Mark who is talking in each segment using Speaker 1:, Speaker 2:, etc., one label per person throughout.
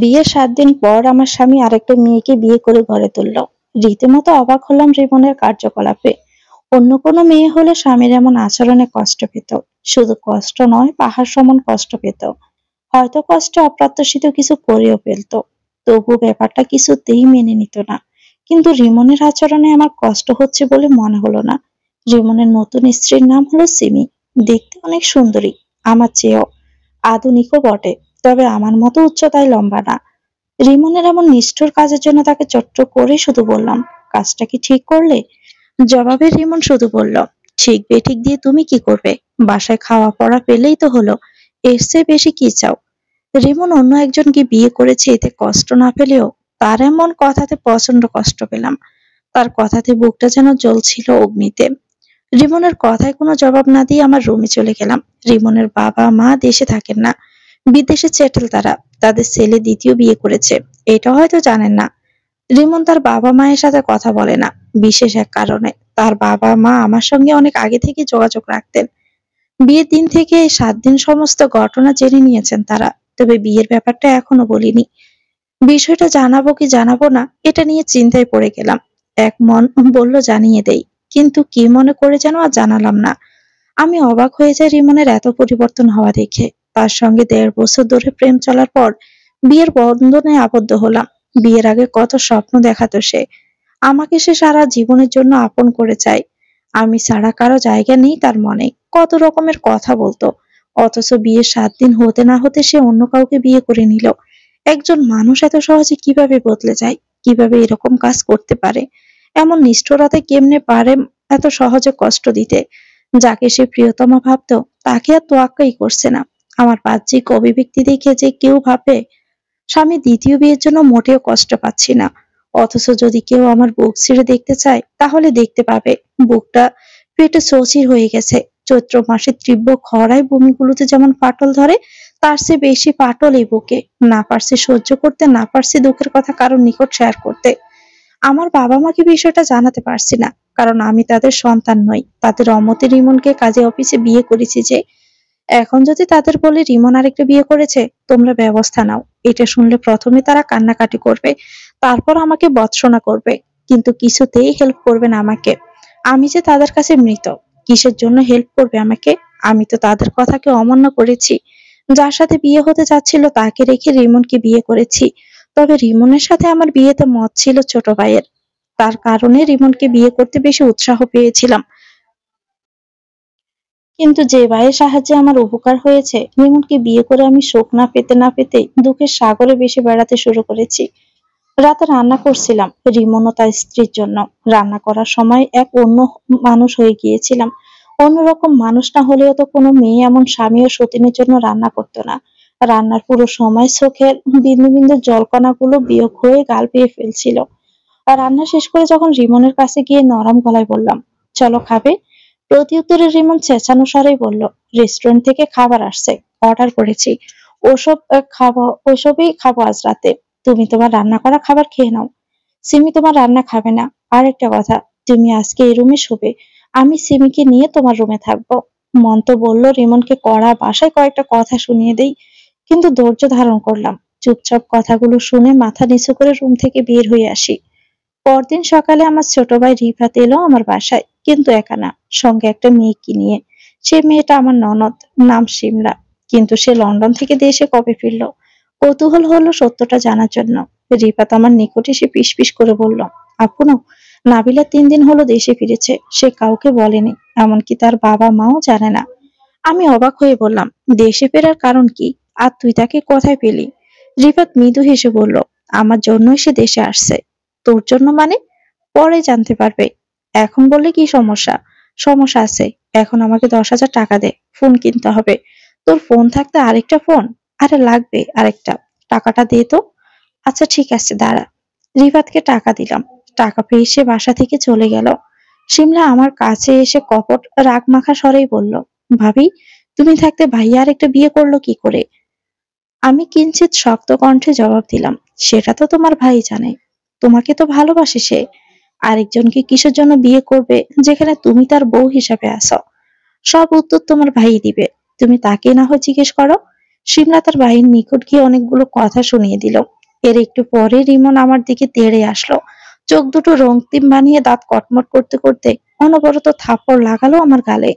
Speaker 1: বিয়ের 7 দিন পর আমার স্বামী আরেকটা মেয়েকে বিয়ে করে ঘরে তুলল। রীতিমতো অবাক হলাম রিমনের কার্যকলাপে। অন্য কোনো মেয়ে হলে স্বামীর এমন আচরণে কষ্ট পেত। শুধু কষ্ট নয়, পাহাড় সমান কষ্ট পেত। হয়তো কষ্টে অপ্রত্যাশিত কিছু করেও ফেলতো। তবু ব্যাপারটা কিছুতেই মেনে নিত না। কিন্তু রিমনের আচরণে আমার কষ্ট হচ্ছে বলে মনে হলো না। রিমনের নতুন স্ত্রীর নাম হলো সিমি। দেখতে অনেক সুন্দরী, আমার চেয়েও আধুনিকও বটে। তবে আমার মতো উচ্চতায় লম্বা না। রিমনের এমন নিষ্ঠুর কাজের জন্য তাকে চট্ট করে শুধু বললাম, কাজটা কি ঠিক করলে? জবাবে রিমন শুধু বলল, ঠিক বেঠিক দিয়ে তুমি কি করবে? বাসায় খাওয়া পড়া পেলেই তো হলো। এর চেয়ে বেশি কি চাও? রিমন অন্য একজনকে বিয়ে করেছে, এতে কষ্ট না পেলেও তার এমন কথাতে প্রচন্ড কষ্ট পেলাম। তার কথাতে বুকটা যেন জ্বলছিল অগ্নিতে। রিমনের কথায় কোনো জবাব না দিয়ে আমার রুমে চলে গেলাম। রিমনের বাবা মা দেশে থাকেন না, বিদেশে সেটেল তারা। তাদের ছেলে দ্বিতীয় বিয়ে করেছে, এটা হয়তো জানেন না। রিমন তার বাবা মায়ের সাথে কথা বলে না, বিশেষ এক কারণে। তার বাবা মা আমার সঙ্গে অনেক আগে থেকে যোগাযোগ রাখতেন। বিয়ের দিন থেকে এই 7 দিন সমস্ত ঘটনা জেনে নিয়েছেন তারা। তবে বিয়ের ব্যাপারটা এখনো বলিনি। বিষয়টা জানাবো কি জানাবো না এটা নিয়ে চিন্তায় পড়ে গেলাম। এক মন বলল জানিয়ে দেই, কিন্তু কি মনে করে যেন আর জানালাম না। আমি অবাক হয়ে যাই রিমনের এত পরিবর্তন হওয়া দেখে। তার সঙ্গে 1.5 বছর ধরে প্রেম চলার পর বিয়ের বন্ধনে আবদ্ধ হলাম। বিয়ের আগে কত স্বপ্ন দেখাতো সে। আমাকে সে সারা জীবনের জন্য আপন করে চায়। আমি ছাড়া কারো জায়গা নেই তার মনে। কত রকমের কথা বলতো। অথচ বিয়ের 7 দিন হতে না হতে সে অন্য কাউকে বিয়ে করে নিল। একজন মানুষ এত সহজে কিভাবে বদলে যায়? কিভাবে এরকম কাজ করতে পারে? এমন নিষ্ঠুরতা কেমনে পারে এত সহজে কষ্ট দিতে? যাকে সে প্রিয়তমা ভাবতো তাকে আর তোয়াক্কাই করছে না। আমার বাহ্যিক অভিব্যক্তি দেখে যে কেউ ভাবে স্বামী দ্বিতীয় বিয়ের জন্য মোটেও কষ্ট পাচ্ছি না। অথচ যদি কেউ আমার বুক ছিঁড়ে দেখতে চায় তাহলে দেখতে পাবে বুকটা পেটে চৌচির হয়ে গেছে। চৈত্র মাসে তীব্র খরায় বমিগুলোতে যেমন ফাটল ধরে, তার চেয়ে বেশি ফাটল এই বুকে। না পারছি সহ্য করতে, না পারছি দুঃখের কথা কারোর নিকট শেয়ার করতে। আমার বাবা মাকে বিষয়টা জানাতে পারছি না, কারণ আমি তাদের সন্তান নই। তাদের অমতে রিমনকে কাজে অফিসে বিয়ে করেছি যে। এখন যদি তাদের বলি রিমন আরেকটা বিয়ে করেছে, তোমরা ব্যবস্থা নাও, এটা শুনলে প্রথমে তারা কান্নাকাটি করবে, তারপর আমাকে ভর্ৎসনা করবে। কিন্তু কিছুতেই হেল্প করবে না আমাকে। আমি যে তাদের কাছে মৃত। কিসের জন্য হেল্প করবে আমাকে? আমি তো তাদের কথাকে অমান্য করেছি। যার সাথে বিয়ে হতে যাচ্ছিল তাকে রেখে রিমনকে বিয়ে করেছি। তবে রিমনের সাথে আমার বিয়েতে মত ছিল ছোট ভাইয়ের। তার কারণে রিমনকে বিয়ে করতে বেশি উৎসাহ পেয়েছিলাম। কিন্তু যে ভাইয়ের সাহায্যে আমার উপকার হয়েছে, রিমনকে বিয়ে করে আমি সুখ না পেতে না পেতেই দুঃখের সাগরে ভেসে বেড়াতে শুরু করেছি। রাতে রান্না করছিলাম রিমন ও তার স্ত্রীর জন্য। রান্না করার সময় এক অন্য মানুষ হয়ে গিয়েছিলাম। অন্যরকম মানুষ না হলেও তো কোনো মেয়ে এমন স্বামী ও সতীনের জন্য রান্না করতো না। রান্নার পুরো সময় চোখের বিন্দু বিন্দু জলকণাগুলো বিয়োগ হয়ে গাল পেয়ে ফেলছিল। আর রান্না শেষ করে যখন রিমনের কাছে গিয়ে নরম গলায় বললাম, চলো খাবে, প্রতি উত্তরে রিমন চেঁচানো স্বরেই বলল, রেস্টুরেন্ট থেকে খাবার আসছে, অর্ডার করেছি। ওইসবই খাবো আজ রাতে। তুমি তোমার রান্না করা খাবার খেয়ে নাও। সিমি তোমার রান্না খাবে না। আর একটা কথা, তুমি আজকে এই রুমে শোবে। আমি সিমিকে নিয়ে তোমার রুমে থাকবো। মন তো বললো রিমনকে কড়া ভাষায় কয়েকটা কথা শুনিয়ে দেই, কিন্তু ধৈর্য ধারণ করলাম। চুপচাপ কথাগুলো শুনে মাথা নিচু করে রুম থেকে বের হয়ে আসি। পরদিন সকালে আমার ছোট ভাই রিফাত এলো আমার বাসায়, কিন্তু একা না, সঙ্গে একটা মেয়েকে নিয়ে। সে মেয়েটা আমার ননদ, নাম শিমলা। কিন্তু সে লন্ডন থেকে দেশে কবে ফিরলো? কৌতূহল হলো সত্যটা জানার জন্য। রিফাত আমার নিকট এসে পিস করে বলল, আপু, নাবিলা 3 দিন হলো দেশে ফিরেছে। সে কাউকে বলেনি, এমনকি তার বাবা মাও জানে না। আমি অবাক হয়ে বললাম, দেশে ফেরার কারণ কি? আর তুই তাকে কোথায় পেলি? রিফাত মৃদু হেসে বলল, আমার জন্যই সে দেশে আসছে। তোর জন্য মানে? পরে জানতে পারবে। এখন বললে কি সমস্যা? সমস্যা আছে। এখন আমাকে 10,000 টাকা দে, ফোন কিনতে হবে। তোর ফোন থাকতে আরেকটা ফোন? আরে লাগবে আরেকটা। টাকাটা দে তো। আচ্ছা ঠিক আছে, দাঁড়া। রিফাতকে টাকা দিলাম। টাকা পেয়ে সে বাসা থেকে চলে গেল। শিমলা আমার কাছে এসে কপট রাগ মাখা স্বরেই বলল, ভাবি, তুমি থাকতে ভাইয়া আরেকটা বিয়ে করলো কি করে? আমি কিঞ্চিত শক্ত কণ্ঠে জবাব দিলাম, সেটা তো তোমার ভাই জানে। তোমাকে তো ভালোবাসে সে। আরেকজনকে কিসের জন্য বিয়ে করবে যেখানে তুমি তার বউ হিসাবে আছো? সব উত্তর তোমার ভাই দিবে। তুমি তাকে না হয় জিজ্ঞেস করো। শিমলা তার ভাইয়ের নিকট গিয়ে অনেকগুলো কথা শুনিয়ে দিল। এর একটু পরে রিমন আমার দিকে তেড়ে আসলো। চোখ দুটো রক্তিম বানিয়ে দাঁত কটমট করতে করতে অনবরত থাপ্পড় লাগালো আমার গালে।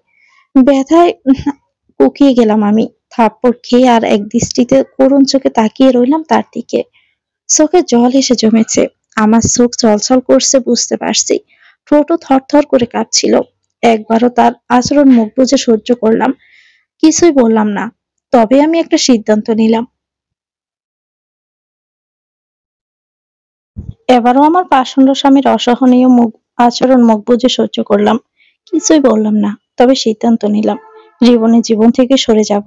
Speaker 1: ব্যথায় কুকিয়ে গেলাম আমি। থাপ্পড় খেয়ে আর এক দৃষ্টিতে করুণ চোখে তাকিয়ে রইলাম তার দিকে। চোখে জল এসে জমেছে। আমার চোখ ছলছল করছে বুঝতে পারছি। ঠোঁটও থরথর করে কাঁপছিল। একবারও তার আচরণ মুখ বুজে সহ্য করলাম, কিছুই বললাম না। তবে আমি একটা সিদ্ধান্ত নিলাম। এবারও আমার পাষণ্ড স্বামীর অসহনীয় আচরণ মুখ বুজে সহ্য করলাম, কিছুই বললাম না। তবে সিদ্ধান্ত নিলাম, জীবন থেকে সরে যাব,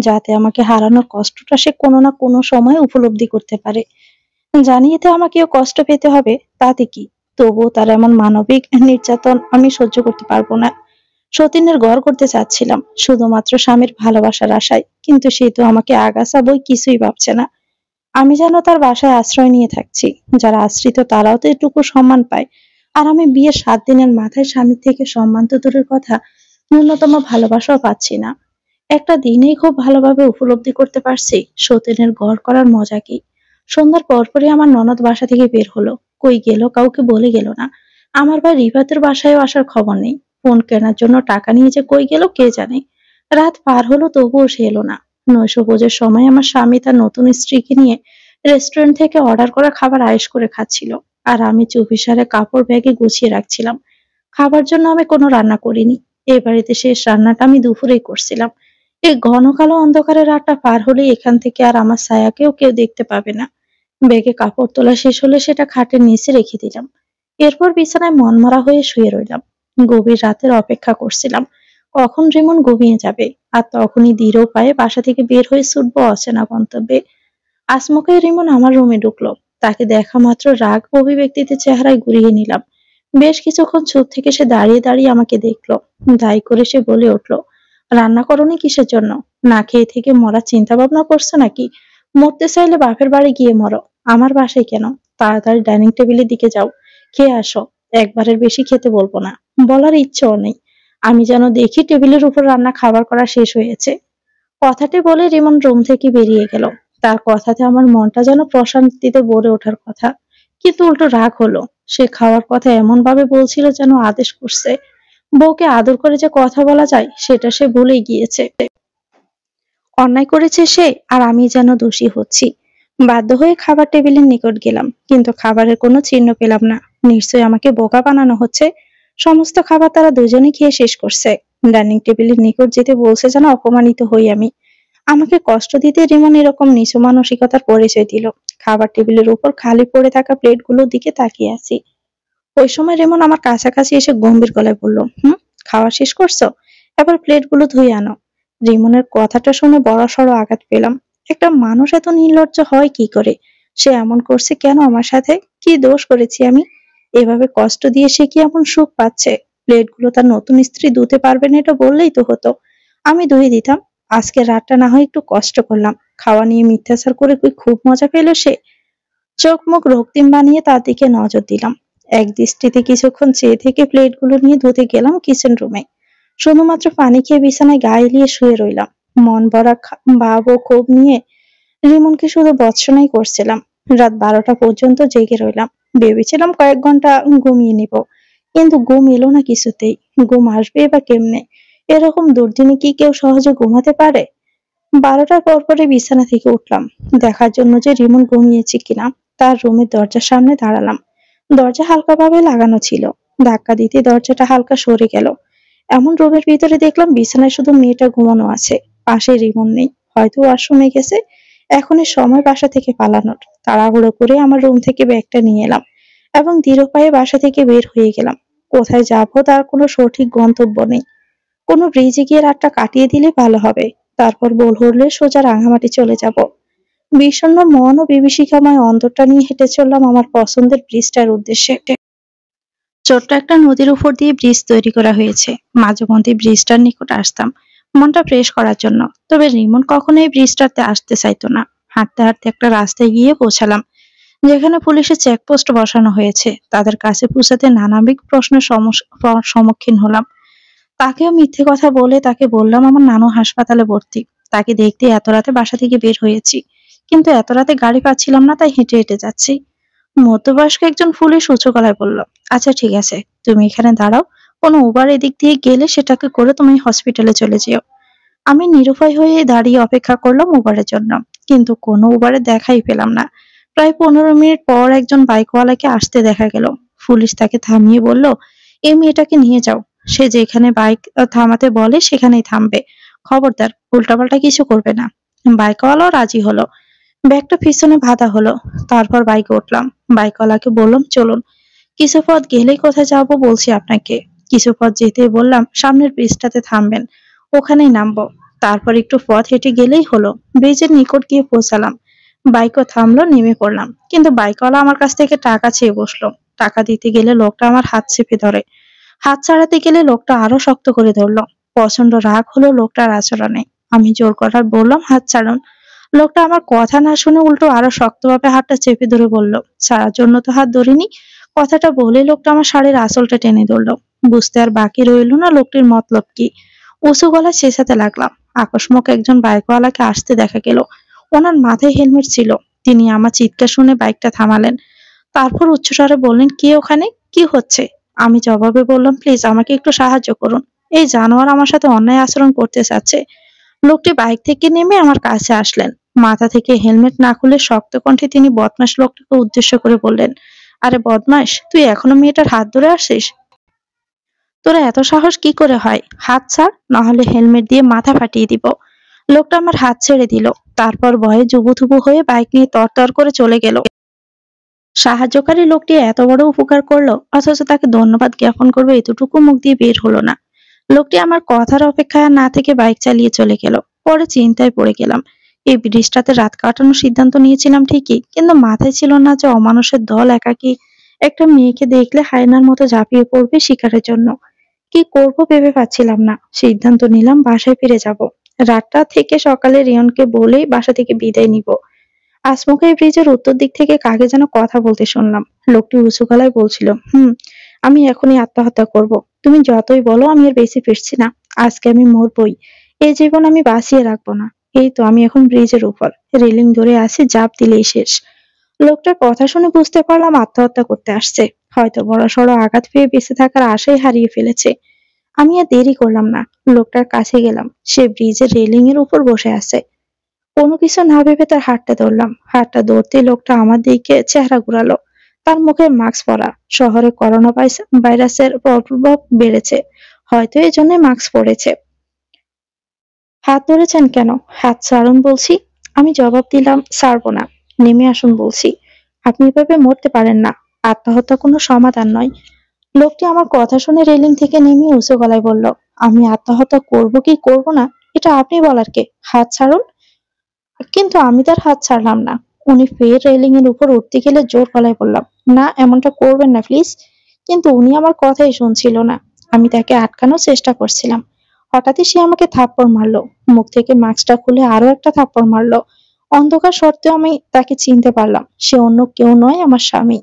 Speaker 1: যাতে আমাকে হারানোর কষ্টটা সে কোনো না কোনো সময় উপলব্ধি করতে পারে। জানি এতে আমাকেও কষ্ট পেতে হবে, তাতে কি। তবুও তার এমন মানবিক নির্যাতন আমি সহ্য করতে পারবো না। সতীনের ঘর করতে চাচ্ছিলাম শুধুমাত্র স্বামীর ভালোবাসার আশায়, কিন্তু সে তো আমাকে আগাছা বই কিছুই ভাবছে না। আমি যেন তার বাসায় আশ্রয় নিয়ে থাকছি। যারা আশ্রিত তারাও তো এটুকু সম্মান পায়, আর আমি বিয়ের 7 দিনের মাথায় স্বামীর থেকে সম্মান তো দূরের কথা, ন্যূনতম ভালোবাসাও পাচ্ছি না। একটা দিনেই খুব ভালোভাবে উপলব্ধি করতে পারছি সতীনের ঘর করার মজা কি। সন্ধ্যার পরপরই আমার ননদ বাসা থেকে বের হলো। কই গেল কাউকে বলে গেল না। আমার ভাই রিফাতের বাসায়ও আসার খবর নেই। ফোন কেনার জন্য টাকা নিয়ে যে কই গেল কে জানে। রাত পার হলো তবুও সে এলো না। নৈশভোজের সময় আমার স্বামী তার নতুন স্ত্রীকে নিয়ে রেস্টুরেন্ট থেকে অর্ডার করা খাবার আয়েশ করে খাচ্ছিল, আর আমি চুপিসারে কাপড় ব্যাগে গুছিয়ে রাখছিলাম। খাবার জন্য আমি কোনো রান্না করিনি। এ বাড়িতে শেষ রান্নাটা আমি দুপুরেই করছিলাম। এই ঘন কালো অন্ধকারের রাতটা পার হলেই এখান থেকে আর আমার ছায়াকেও কেউ দেখতে পাবে না। ব্যাগে কাপড় তোলা শেষ হলে সেটা খাটের নিচে রেখে দিলাম। এরপর বিছানায় মনমরা হয়ে শুয়ে রইলাম। গভীর রাতের অপেক্ষা করছিলাম কখন রিমন ঘুমিয়ে যাবে, আর তখনই দৃঢ় পায়ে বাসা থেকে বের হয়ে ছুটবো অচেনা গন্তব্যে। আচমকা রিমন আমার রুমে ঢুকলো। তাকে দেখা মাত্র রাগ অভিব্যক্তিতে চেহারায় ঘুরিয়ে নিলাম। বেশ কিছুক্ষণ চুপ থেকে সে দাঁড়িয়ে দাঁড়িয়ে আমাকে দেখলো। দায়ী করে সে বলে উঠলো, রান্না করনি কিসের জন্য? না খেয়ে থেকে মরার চিন্তা ভাবনা করছো নাকি? মরতে চাইলে বাপের বাড়ি গিয়ে মরো, আমার বাসায় কেন? তাড়াতাড়ি ডাইনিং টেবিলের দিকে যাও, খেয়ে আসো। একবারের বেশি খেতে বলবো না, বলার ইচ্ছেও নেই। আমি যেন দেখি টেবিলের উপর রান্না খাবার করা শেষ হয়েছে। কথাটি বলে রিমন রুম থেকে বেরিয়ে গেল। তার কথাতে আমার মনটা যেন প্রশান্তিতে ভরে ওঠার কথা, কিন্তু উল্টো রাগ হলো। সে খাওয়ার কথা এমন ভাবে বলছিল যেন আদেশ করছে। বউকে আদর করে যে কথা বলা যায় সেটা সে ভুলেই গিয়েছে। অন্যায় করেছে সে, আর আমি যেন দোষী হচ্ছি। বাধ্য হয়ে খাবার টেবিলের নিকট গেলাম, কিন্তু খাবারের কোনো চিহ্ন পেলাম না। নিশ্চয়ই আমাকে বোকা বানানো হচ্ছে। সমস্ত খাবার তারা দুজনে খেয়ে শেষ করছে। ডাইনিং টেবিলের নিকট যেতে বলছে যেন অপমানিত হই আমি। আমাকে কষ্ট দিতে রিমন এরকম নিচু মানসিকতার পরিচয় দিল। খাবার টেবিলের উপর খালি পড়ে থাকা প্লেটগুলোর দিকে তাকিয়ে আছি। ওই সময় রেমন আমার কাছাকাছি এসে গম্ভীর গলায় বলল, খাওয়া শেষ করছো? এবার প্লেটগুলো ধুয়ে আনো। রিমনের কথাটা শুনে বড়সড় আঘাত পেলাম। একটা মানুষ এত নির্লজ্জ হয় কি করে? সে এমন করছে কেন আমার সাথে? কি দোষ করেছি আমি? এভাবে কষ্ট দিয়ে সে কি এমন সুখ পাচ্ছে? প্লেটগুলো তার নতুন স্ত্রী ধুতে পারবে না এটা বললেই তো হতো, আমি ধুয়ে দিতাম। আজকে রাতটা না হয় একটু কষ্ট করলাম। খাওয়া নিয়ে মিথ্যাচার করে কি খুব মজা পেল সে? চোখ মুখ রক্তিম বানিয়ে তার দিকে নজর দিলাম। এক দৃষ্টিতে কিছুক্ষণ চেয়ে থেকে প্লেটগুলো নিয়ে ধুতে গেলাম কিচেন রুমে। শুধুমাত্র পানি খেয়ে বিছানায় গায়ে এলিয়ে শুয়ে রইলাম। মন ভরা ভাব ও ক্ষোভ নিয়ে রিমনকে শুধু ভর্ৎসনাই করছিলাম। রাত 12টা পর্যন্ত জেগে রইলাম। ভেবেছিলাম কয়েক ঘন্টা ঘুমিয়ে নিব, কিন্তু ঘুম এলো না কিছুতেই। ঘুম আসবে বা কেমনে? এরকম দুর্দিনে কি কেউ সহজে ঘুমাতে পারে? 12টার পরপরই বিছানা থেকে উঠলাম, দেখার জন্য যে রিমন ঘুমিয়েছে কিনা। তার রুমের দরজার সামনে দাঁড়ালাম। দরজা হালকাভাবে লাগানো ছিল। ধাক্কা দিতে দরজাটা হালকা সরে গেল। এমন রুমের ভিতরে দেখলাম বিছানায় শুধু মেয়েটা ঘুমানো আছে, পাশে রিমন নেই। হয়তো ওয়াশরুমে গেছে। এখনই সময় বাসা থেকে পালানোর। তাড়াহুড়ো করে আমার রুম থেকে ব্যাগটা নিয়ে এলাম এবং ধীর পায়ে বাসা থেকে বের হয়ে গেলাম। কোথায় যাবো তার কোনো সঠিক গন্তব্য নেই। কোনো ব্রিজে গিয়ে রাতটা কাটিয়ে দিলে ভালো হবে। তারপর ভোর হলে সোজা রাঙামাটি চলে যাব। বিষণ্ণ মন ও বিভীষিকাময় অন্তরটা নিয়ে হেঁটে চললাম আমার পছন্দের ব্রিজটার উদ্দেশ্যে। ছোট্ট একটা নদীর উপর দিয়ে ব্রিজ তৈরি করা হয়েছে। মাঝে মধ্যে ব্রিজটার নিকট আসতাম মনটা ফ্রেশ করার জন্য। তবে রিমন কখনোই ব্রিজটাতে আসতে চাইতো না। হাঁটতে হাঁটতে একটা রাস্তায় গিয়ে পৌঁছালাম, যেখানে পুলিশের চেকপোস্ট বসানো হয়েছে। তাদের কাছে পৌঁছাতে নানাবিধ প্রশ্নের সম্মুখীন হলাম। তাকেও মিথ্যে কথা বলে তাকে বললাম আমার নানু হাসপাতালে ভর্তি। তাকে দেখতে এত রাতে বাসা থেকে বের হয়েছি, কিন্তু এত রাতে গাড়ি পাচ্ছিলাম না, তাই হেঁটে হেঁটে যাচ্ছি। মধ্যবয়স্ক একজন পুলিশ উঁচু গলায় বলল, আচ্ছা ঠিক আছে, তুমি এখানে দাঁড়াও, কোনো উবার এদিক দিয়ে গেলে সেটাকে করে তুমি হসপিটালে চলে যেও। আমি নিরুপায় হয়ে দাঁড়িয়ে অপেক্ষা করলাম উবারের জন্য, কিন্তু কোনো উবারে দেখাই পেলাম না। প্রায় 15 মিনিট পর একজন বাইকওয়ালাকে আসতে দেখা গেল। পুলিশ তাকে থামিয়ে বলল, এই মেয়েটাকে নিয়ে যাও, সে যেখানে বাইক থামাতে বলে সেখানেই থামবে, খবরদার উল্টাপাল্টা কিছু করবে না। বাইকওয়ালাও রাজি হলো। ব্যাগটা পিছনে বাঁধা হলো, তারপর বাইকে উঠলাম। বাইকওয়ালাকে বললাম, চলুন, কিছু পথ গেলেই কোথায় যাবো বলছি আপনাকে। কিছু পথ যেতেই বললাম, সামনের ব্রিজটাতে থামবেন, ওখানেই নামবো। তারপর একটু পথ হেঁটে গেলেই হলো। ব্রিজের নিকট গিয়ে পৌঁছালাম। বাইকও থামলো, নেমে পড়লাম, কিন্তু বাইকওয়ালা আমার কাছ থেকে টাকা চেয়ে বসলো। টাকা দিতে গেলে লোকটা আমার হাত চেপে ধরে। হাত ছাড়াতে গেলে লোকটা আরো শক্ত করে ধরলো। প্রচন্ড রাগ হলো লোকটার আচরণে। আমি জোর গলায় বললাম, হাত ছাড়ুন। লোকটা আমার কথা না শুনে উল্টো আরো শক্তভাবে হাতটা চেপে ধরে বলল, ছাড়ার জন্য তো হাত ধরিনি। কথাটা বলে লোকটা আমার শাড়ির আঁচলটা টেনে ধরলো। বুঝতে আর বাকি রইলো না লোকটির মতলব কি। উঁচু গলায় চেঁচাতে লাগলাম। আকস্মিক একজন বাইকওয়ালাকে আসতে দেখা গেল। ওনার মাথায় হেলমেট ছিল। তিনি আমার চিৎকার শুনে বাইকটা থামালেন। তারপর উচ্চস্বরে বললেন, কে ওখানে, কি হচ্ছে? আমি জবাবে বললাম, প্লিজ আমাকে একটু সাহায্য করুন, এই জানোয়ার আমার সাথে অন্যায় আচরণ করতে চাচ্ছে। লোকটি বাইক থেকে নেমে আমার কাছে আসলেন। মাথা থেকে হেলমেট না খুলে শক্ত কণ্ঠে তিনি বদমাশ লোকটাকে উদ্দেশ্য করে বললেন, আরে বদমাশ, তুই এখনো মেয়েটার হাত ধরে আসিস? তোরা এত সাহস কি করে হয়? হাত ছাড়, নাহলে হেলমেট দিয়ে মাথা ফাটিয়ে দিব। লোকটা আমার হাত ছেড়ে দিল। তারপর ভয়ে জুবুথুবু হয়ে বাইক নিয়ে তরতর করে চলে গেল। সাহায্যকারী লোকটি এত বড় উপকার করলো, অথচ তাকে ধন্যবাদ জ্ঞাপন করবে এতটুকু মুখ দিয়ে বের হলো না। লোকটি আমার কথার অপেক্ষায় না থেকে বাইক চালিয়ে চলে গেল। পরে চিন্তায় পড়ে গেলাম। এই ব্রিজটাতে রাত কাটানোর সিদ্ধান্ত নিয়েছিলাম ঠিকই, কিন্তু মাথায় ছিল না যে অমানুষের দল একাকী একটা মেয়েকে দেখলে হায়নার মতো ঝাঁপিয়ে পড়বে শিকারের জন্য। কি করব ভেবে পাচ্ছিলাম না। সিদ্ধান্ত নিলাম বাসায় ফিরে যাব। রাতটা থেকে সকালে রিয়নকে বলেই বাসা থেকে বিদায় নিব। আসমুখাই ব্রিজের উত্তর দিক থেকে কাকে যেন কথা বলতে শুনলাম। লোকটি উঁচু গলায় বলছিল, আমি এখনই আত্মহত্যা করব। তুমি যতই বলো আমি এর বেশি ফিরছি না। আজকে আমি মরবই। এই জীবন আমি বাঁচিয়ে রাখবো না। এই তো আমি এখন ব্রিজের উপর, রেলিং ধরে আছি, ঝাঁপ দিলেই শেষ। লোকটার কথা শুনে বুঝতে পারলাম আত্মহত্যা করতে আসছে। হয়তো বড়সড় আঘাত পেয়ে বেঁচে থাকার আশাই হারিয়ে ফেলেছে। আমি আর দেরি করলাম না। লোকটার কাছে গেলাম। সে ব্রিজের রেলিং এর উপর বসে আছে। কোনো কিছু না ভেবে তার হাতটা ধরলাম। হাতটা ধরতেই লোকটা আমার দিকে চেহারা ঘুরালো। তার মুখে মাস্ক পরা। শহরে করোনা ভাইরাসের প্রভাব বেড়েছে, হয়তো এই জন্য মাস্ক পরেছে। হাত ধরেছেন কেন? হাত ছাড়ুন বলছি। আমি জবাব দিলাম, ছাড়বো না। নেমে আসুন বলছি। আপনি এভাবে মরতে পারেন না। আত্মহত্যা কোনো সমাধান নয়। লোকটি আমার কথা শুনে রেলিং থেকে নেমে উঁচু গলায় বলল, আমি আত্মহত্যা করব কি করব না এটা আপনি বলার কে? হাত ছাড়ুন। কিন্তু আমি তার হাত ছাড়লাম না। উনি ফের রেলিং এর উপর উঠতে গেলে জোর গলায় বললাম, না এমনটা করবেন না প্লিজ। কিন্তু উনি আমার কথাই শুনছিল না। আমি তাকে আটকানোর চেষ্টা করছিলাম। হঠাৎই সে আমাকে থাপ্পড় মারলো। মুখ থেকে মাস্কটা খুলে আরো একটা থাপ্পড় মারলো। অন্ধকার সত্ত্বেও আমি তাকে চিনতে পারলাম। সে অন্য কেউ নয়, আমার স্বামী।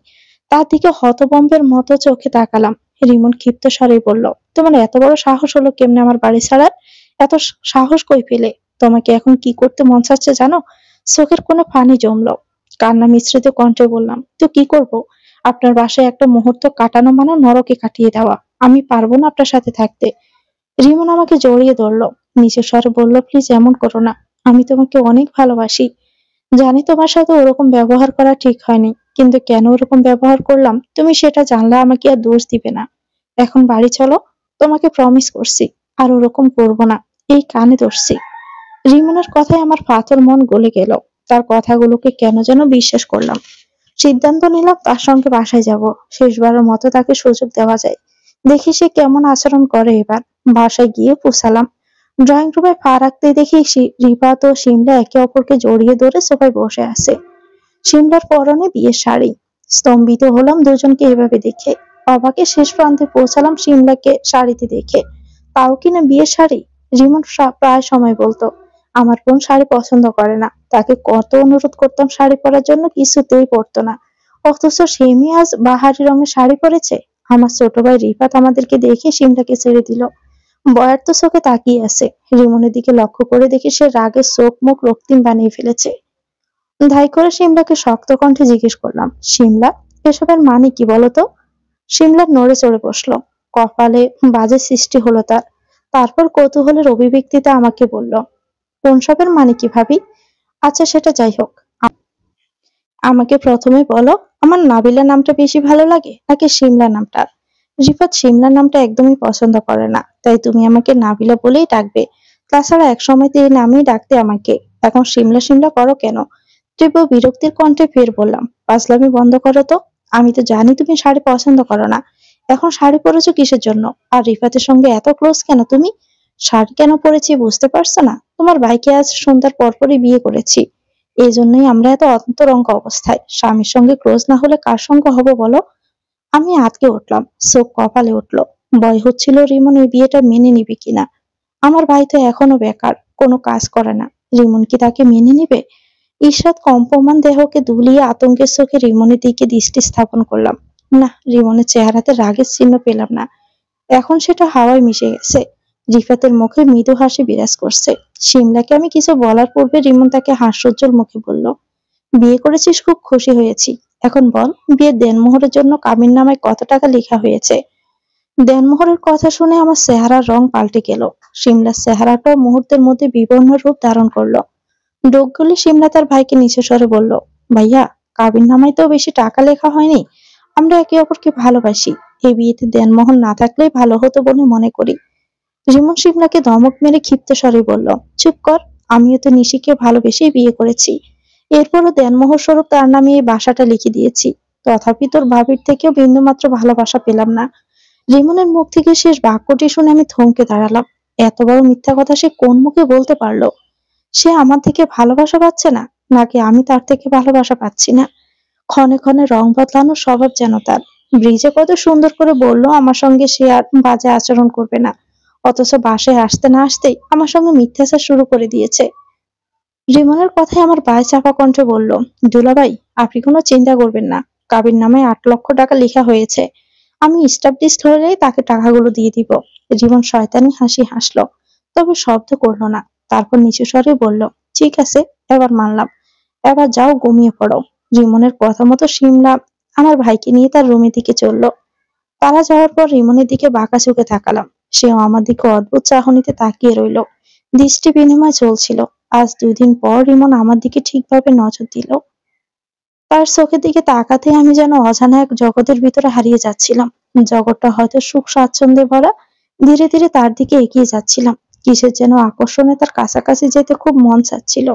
Speaker 1: তার দিকে হতভম্বের মতো চোখে তাকালাম। রিমন ক্ষিপ্ত স্বরে বলল, তোমার এত বড় সাহস হলো কেমনে আমার বাড়ি ছাড়ার? এত সাহস কই পেলে? তোমাকে এখন কি করতে মন চাচ্ছে জানো? চোখের কোণে পানি জমলো। কান্না মিশ্রিত কণ্ঠে বললাম, তো কি করব? আপনার বাসায় একটা মুহূর্ত কাটানো মানে নরকে কাটিয়ে দেওয়া। আমি পারবো না আপনার সাথে থাকতে। রিমন আমাকে জড়িয়ে ধরলো। নিচের স্বরে বলল, প্লিজ এমন করো না। আমি তোমাকে অনেক ভালোবাসি। জানি তোমার সাথে ওরকম ব্যবহার করা ঠিক হয়নি, কিন্তু কেন ওরকম ব্যবহার করলাম তুমি সেটা জানলে আমাকে আর দোষ দিবে না। এখন বাড়ি চলো। তোমাকে প্রমিস করছি আর ওরকম করবো না। এই কানে ধরছি। রিমনের কথায় আমার পাথর মন গলে গেল। তার কথাগুলোকে কেন যেন বিশ্বাস করলাম। সিদ্ধান্ত নিলাম তার সঙ্গে বাসায় যাব। শেষবারের মতো তাকে সুযোগ দেওয়া যায়। দেখি সে কেমন আচরণ করে এবার। বাসায় গিয়ে পৌঁছালাম। ড্রয়িং রুমে পা রাখতে দেখি রিপাত ও শিমলা একে অপরকে জড়িয়ে ধরে সোফায় বসে আছে। শিমলার পরনে বিয়ের শাড়ি। স্তম্ভিত হলাম দুজনকে এভাবে দেখে। অবাকে শেষ প্রান্তে পৌঁছালাম শিমলাকে শাড়িতে দেখে। তাও কিনা বিয়ের শাড়ি। রিমন প্রায় সময় বলতো, আমার বোন শাড়ি পছন্দ করে না। তাকে কত অনুরোধ করতাম শাড়ি পরার জন্য, কিছুতেই পরতো না। অথচ সে মেয়ে আজ বাহারি রঙের শাড়ি পরেছে। আমার ছোট ভাই রিফাত আমাদেরকে দেখে শিমলাকে ছেড়ে দিল। বয়ার্ত চোখে তাকিয়ে আছে। রিমনের দিকে লক্ষ্য করে দেখি সে রাগে চোখ মুখ রক্তিম বানিয়ে ফেলেছে। ধাই করে শিমলাকে শক্ত কণ্ঠে জিজ্ঞেস করলাম, শিমলা, এসবের মানে কি বলতো? শিমলা নড়ে চড়ে বসলো। কপালে বাজে সৃষ্টি হলো তার। তারপর কৌতূহলের অভিব্যক্তিতে আমাকে বলল, কোন সবের মানে কি ভাবি? আচ্ছা সেটা যাই হোক, আমাকে প্রথমে বলো, আমার নাবিলা নামটা বেশি ভালো লাগে নাকি শিমলা নামটা? রিফাত শিমলা নামটা একদমই পছন্দ করে না, তাই তুমি আমাকে নাবিলা বলেই ডাকবে। তাছাড়া একসময় তো এই নামেই ডাকতে আমাকে, এখন শিমলা শিমলা করো কেন? তীব্র বিরক্তির কণ্ঠে ফের বললাম, পাগলামি বন্ধ করো তো। আমি তো জানি তুমি শাড়ি পছন্দ করো না, এখন শাড়ি পরেছো কিসের জন্য? আর রিফাতের সঙ্গে এত ক্লোজ কেন তুমি? শাড়ি কেন পরেছি বুঝতে পারছো না? তোমার ভাইকে আজ সন্ধ্যার পরপরই বিয়ে করেছি, এই জন্যই আমরা এত অন্তরঙ্গ অবস্থায়। স্বামীর সঙ্গে ক্লোজ না হলে কার সঙ্গে হব বলো? আমি আঁতকে উঠলাম, চোখ কপালে উঠলো। ভয় হচ্ছিল রিমন এই বিয়েটা মেনে নিবে কিনা। আমার ভাই তো এখনো বেকার, কোনো কাজ করে না। রিমন কি তাকে মেনে নিবে? ঈষৎ কম্পমান দেহকে দুলিয়ে আতঙ্কের চোখে রিমনের দিকে দৃষ্টি স্থাপন করলাম। না, রিমনের চেহারাতে রাগের চিহ্ন পেলাম না, এখন সেটা হাওয়ায় মিশে গেছে। রিফাতের মুখে মৃদু হাসি বিরাজ করছে। শিমলাকে আমি কিছু বলার পূর্বে রিমন তাকে হাস্যোজ্জ্বল মুখে বলল, বিয়ে করেছিস, খুব খুশি হয়েছি। এখন বল, বিয়ের দেনমোহরের জন্য কাবিননামায় কত টাকা লেখা হয়েছে? দেনমোহরের কথা শুনে আমার চেহারার রং পাল্টে গেল। শিমলার চেহারাটাও মুহূর্তের মধ্যে বিবর্ণ রূপ ধারণ করলো। ডোক গলে শিমলা তার ভাইকে নিচু স্বরে বলল, ভাইয়া, কাবিননামায় তো বেশি টাকা লেখা হয়নি, আমরা একে অপরকে ভালোবাসি। এই বিয়েতে দেনমোহর না থাকলেই ভালো হতো বলে মনে করি। রিমন শিমলাকে ধমক মেরে ক্ষিপ্ত স্বরে বলল, চুপ কর, আমিও তো নিশিকে ভালোবেসেই বিয়ে করেছি। এরপরও দেনমোহর স্বরূপ তার নামে এই বাসাটা লিখে দিয়েছি। তথাপি তোর ভাবির থেকেও বিন্দুমাত্র ভালোবাসা পেলাম না। রিমনের মুখ থেকে শেষ বাক্যটি শুনে আমি থমকে দাঁড়ালাম। এত বড় মিথ্যা কথা সে কোন মুখে বলতে পারলো? সে আমার থেকে ভালোবাসা পাচ্ছে না, নাকি আমি তার থেকে ভালোবাসা পাচ্ছি না? ক্ষণে ক্ষণে রং বদলানোর স্বভাব যেন তার। ব্রিজে কত সুন্দর করে বললো আমার সঙ্গে সে আর বাজে আচরণ করবে না, অথচ বাসায় আসতে না আসতেই আমার সঙ্গে মিথ্যাচার শুরু করে দিয়েছে। রিমনের কথায় আমার ভাই চাপা কণ্ঠে বলল, দুলাভাই, আপনি কোনো চিন্তা করবেন না, কাবির নামে 8 লক্ষ টাকা লেখা হয়েছে। আমি স্টাবলিশড হলেই তাকে টাকাগুলো দিয়ে দিব। রিমন শয়তানি হাসি হাসলো, তবে শব্দ করলো না। তারপর নিচু স্বরে বলল, ঠিক আছে, এবার মানলাম, এবার যাও ঘুমিয়ে পড়ো। রিমনের কথা মতো শিমলা আমার ভাইকে নিয়ে তার রুমের দিকে চললো। তারা যাওয়ার পর রিমনের দিকে বাঁকা চোখে তাকালাম। সেও আমার দিকে অদ্ভুত চাহনিতে তাকিয়ে রইল। দৃষ্টি বিনিময় চলছিল। আজ 2 দিন পর রিমন আমার দিকে ঠিকভাবে নজর দিল। তার চোখের দিকে তাকাতে আমি যেন অজানা এক জগতের ভিতরে হারিয়ে যাচ্ছিলাম। জগৎটা হয়তো সুখ স্বাচ্ছন্দ্যে ভরা। ধীরে ধীরে তার দিকে এগিয়ে যাচ্ছিলাম। কিসের যেন আকর্ষণে তার কাছাকাছি যেতে খুব মন চাচ্ছিল।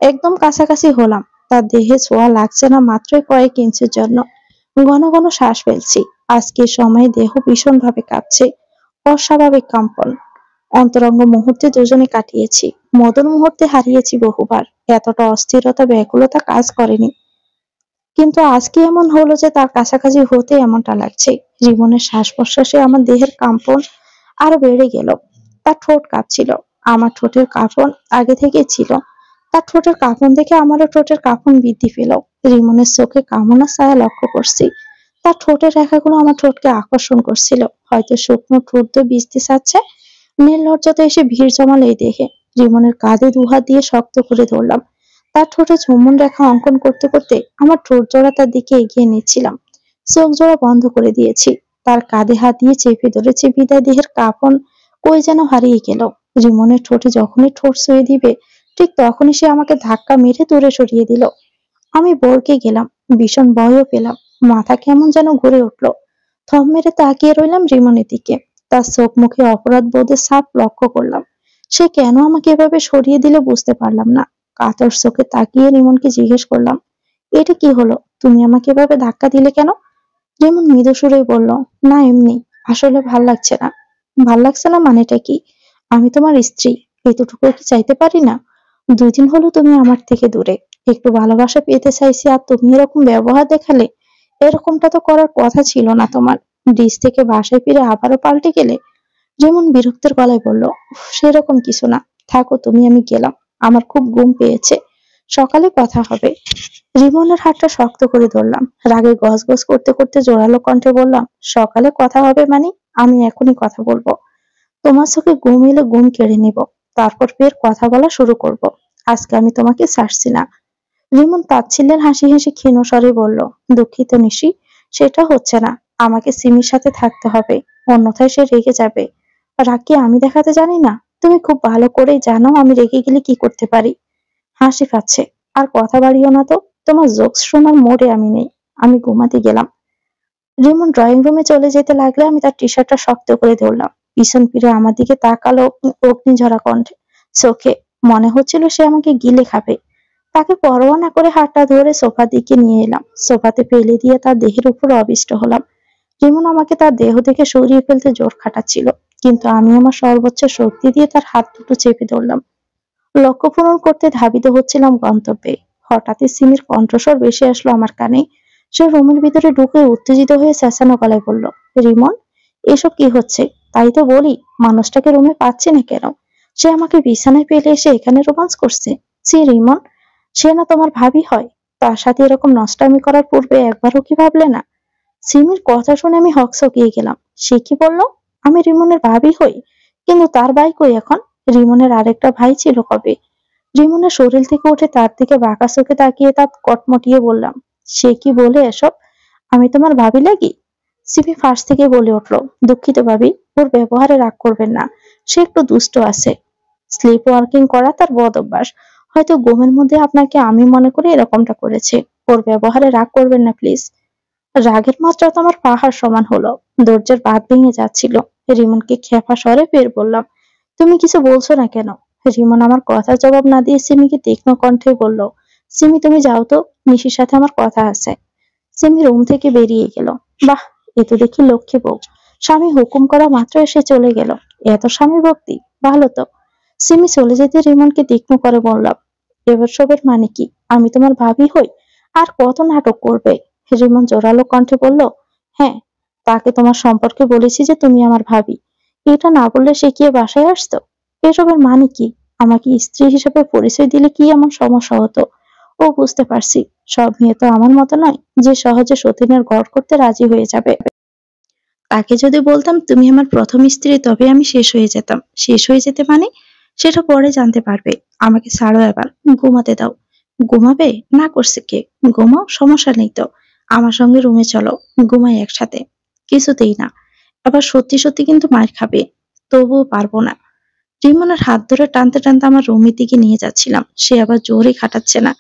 Speaker 1: একদম কাছাকাছি হলাম। তার দেহে ছোঁয়া লাগছে না মাত্রই কয়েক ইঞ্চির জন্য। ঘন ঘন শ্বাস ফেলছি। আজকের সময়ে দেহ ভীষণ ভাবে কাঁপছে। অস্বাভাবিক কম্পন। অন্তরঙ্গ মুহূর্তে দুজনে কাটিয়েছি। মদন মুহূর্তে হারিয়েছি বহুবার। এতটা অস্থিরতা ব্যাকুলতা কাজ করেনি। কিন্তু আজকে এমন হলো যে তার কাছাকাছি হতে এমনটা লাগছে। জীবনের শ্বাস প্রশ্বাসে আমার দেহের কম্পন আরো বেড়ে গেল। তার ঠোঁট কাঁপছিল। আমার ঠোঁটের কাঁপন আগে থেকেই ছিল। তার ঠোঁটের কাঁপন দেখে আমারও ঠোঁটের কাঁপন বৃদ্ধি পেল। রিমনের চোখে কামনা ছায়া লক্ষ্য করছি। তার ঠোঁটের রেখাগুলো আমার ঠোঁটকে আকর্ষণ করছিল। হয়তো শুকনো ঠোঁট দিয়ে ভিজতে চাচ্ছে। নির্লজ্জতা এসে ভিড় জমালো এই দেহে। রিমনের কাঁধে 2 হাত দিয়ে শক্ত করে ধরলাম। তার ঠোঁটে চুম্বন রেখা অঙ্কন করতে করতে আমার ঠোঁট জোড়া তার দিকে এগিয়ে নিচ্ছিলাম। চোখ জোড়া বন্ধ করে দিয়েছি। তার কাঁধে হাত দিয়ে চেপে ধরেছি বিদায় দেহের কাঁপন কই যেন হারিয়ে গেল। রিমনের ঠোঁটে যখনই ঠোঁট ছুঁয়ে দিবে, ঠিক তখনই সে আমাকে ধাক্কা মেরে দূরে সরিয়ে দিল। আমি বরকে গেলাম। ভীষণ ভয়ও পেলাম। মাথা কেমন যেন ঘুরে উঠলো। থম মেরে তাকিয়ে রইলাম রিমনের দিকে। তার চোখ মুখে অপরাধ বোধের ছাপ লক্ষ্য করলাম। সে কেন আমাকে এভাবে সরিয়ে দিল বুঝতে পারলাম না। কাতর চোখে তাকিয়ে রিমনকে জিজ্ঞেস করলাম, এটা কি হলো? তুমি আমাকে এভাবে ধাক্কা দিলে কেন? রিমন মৃদু সুরেই বলল, না এমনি, আসলে ভাল লাগছে না। ভাল লাগছে না মানেটা কি? আমি তোমার স্ত্রী, এতটুকু কি চাইতে পারি না? 2 দিন হলো তুমি আমার থেকে দূরে। একটু ভালোবাসা পেতে চাইছি আর তুমি এরকম ব্যবহার দেখালে। এরকমটা তো করার কথা ছিল না তোমার। ব্রিজ থেকে বাসায় ফিরে আবারও পাল্টে গেলে। যেমন বিরক্তের গলায় বলল, সেরকম কিছু না, থাকো তুমি, আমি গেলাম। আমার খুব ঘুম পেয়েছে, সকালে কথা হবে। রিমনের হাতটা শক্ত করে ধরলাম। রাগে গজগজ করতে করতে জোরালো কণ্ঠে বললাম, সকালে কথা হবে মানে? আমি এখনই কথা বলবো। তোমার চোখে ঘুম এলে ঘুম কেড়ে নিব, তারপর ফের কথা বলা শুরু করব। আজকে আমি তোমাকে ছাড়ছি না। রিমন তাচ্ছিল্যের হাসি হেসে ক্ষীণ স্বরে বলল, দুঃখিত নিশি, সেটা হচ্ছে না। আমাকে সিমির সাথে থাকতে হবে, অন্যথায় সে রেগে যাবে। রাগ কি আমি দেখাতে জানি না? তুমি খুব ভালো করেই জানো আমি রেগে গেলে কি করতে পারি। হাসি পাচ্ছে। আর কথা বাড়িও না তো, তোমার জোকস শোনার মোড়ে আমি নেই। আমি ঘুমাতে গেলাম। রিমন ড্রয়িং রুমে চলে যেতে লাগলে আমি তার টি শার্টটা শক্ত করে ধরলাম। পিছন ফিরে আমার দিকে তাকালো অগ্নিঝরা কণ্ঠে, চোখে। মনে হচ্ছিল সে আমাকে গিলে খাবে। তাকে পরোয়া না করে হাতটা ধরে সোফার দিকে নিয়ে এলাম। সোফাতে ফেলে দিয়ে তার দেহের উপর অবিষ্ট হলাম। রিমন আমাকে তার দেহ থেকে সরিয়ে ফেলতে জোর খাটাচ্ছিল, কিন্তু আমি আমার সর্বোচ্চ শক্তি দিয়ে তার হাত দুটো চেপে ধরলাম। লক্ষ্য পূরণ করতে ধাবিত হচ্ছিলাম গন্তব্যে। হঠাৎই সিমির কণ্ঠস্বর ভেসে আসলো আমার কানে। সে রুমের ভিতরে ঢুকে উত্তেজিত হয়ে চেঁচানো গলায় বলল, রিমন, এসব কি হচ্ছে? তাই তো বলি, মানুষটাকে রুমে পাচ্ছি না কেন? সে আমাকে বিছানায় ফেলে এসে এখানে রোমান্স করছে। সে রিমন, সে না তোমার ভাবি হয়? তার সাথে এরকম নষ্টামি করার পূর্বে একবারও কি ভাবলে না? সিমির কথা শুনে আমি হকচকিয়ে গেলাম। সে কি বললো? আমি রিমনের ভাবি হই? কিন্তু তার ভাই কই এখন? রিমনের আরেকটা ভাই ছিল কবে? রিমনের শরীর থেকে উঠে তার দিকে বাঁকা চোখে তাকিয়ে তার কটমটিয়ে বললাম, সে কি বলে এসব? আমি তোমার ভাবি লাগি? সিমি ফাঁস থেকে বলে উঠলো, দুঃখিত ভাবি, ওর ব্যবহারে রাগ করবেন না। সে একটু দুষ্ট আছে। স্লিপ ওয়ার্কিং করা তার বদ অভ্যাস। হয়তো ঘুমের মধ্যে আপনাকে আমি মনে করে এরকমটা করেছে। ওর ব্যবহারে রাগ করবেন না প্লিজ। রাগের মাত্রা তো আমার পাহাড় সমান হলো। দরজার বাঁধ ভেঙে যাচ্ছিল। রিমনকে খেপা স্বরে ফের বললাম, তুমি কিছু বলছো না কেন? রিমন আমার কথার জবাব না দিয়ে সিমিকে তীক্ষ্ণ কণ্ঠে বলল, সিমি তুমি যাও তো, নিশির সাথে আমার কথা আছে। সিমি রুম থেকে বেরিয়ে গেল। বাহ, এ তো দেখি লক্ষ্মী বউ। স্বামী হুকুম করা মাত্র এসে চলে গেল। এত স্বামী ভক্তি, ভালো তো। সিমি চলে যেতে রিমনকে তীক্ষ্ণ করে বললাম, এবার সবের মানে কি? আমি তোমার ভাবি হই? আর কত নাটক করবে? রিমন জোরালো কণ্ঠে বলল, হ্যাঁ, তাকে তোমার সম্পর্কে বলেছি যে তুমি আমার ভাবি। এটা না বললে সে কি এ বাসায় আসতো? এসবের মানে কি? আমাকে স্ত্রী হিসেবে পরিচয় দিলে কি এমন সমস্যা হতো? ও বুঝতে পারছি, সব মেয়ে তো আমার মতো নয় যে সহজে সতীনের ঘর করতে রাজি হয়ে যাবে। তাকে যদি বলতাম তুমি আমার প্রথম স্ত্রী, তবে আমি শেষ হয়ে যেতাম। শেষ হয়ে যেতে মানে? সেটা পরে জানতে পারবে। আমাকে ছাড়ো এবার, ঘুমাতে দাও। ঘুমাবে? না করছে কে? ঘুমাও, সমস্যা নেই তো। আমার সঙ্গে রুমে চলো, ঘুমাই একসাথে। কিছুতেই না। এবার সত্যি সত্যি কিন্তু মার খাবে। তবুও পারবো না। রিমনের হাত ধরে টানতে টানতে আমার রুমের দিকে নিয়ে যাচ্ছিলাম। সে আবার জোরে খাটাচ্ছে না,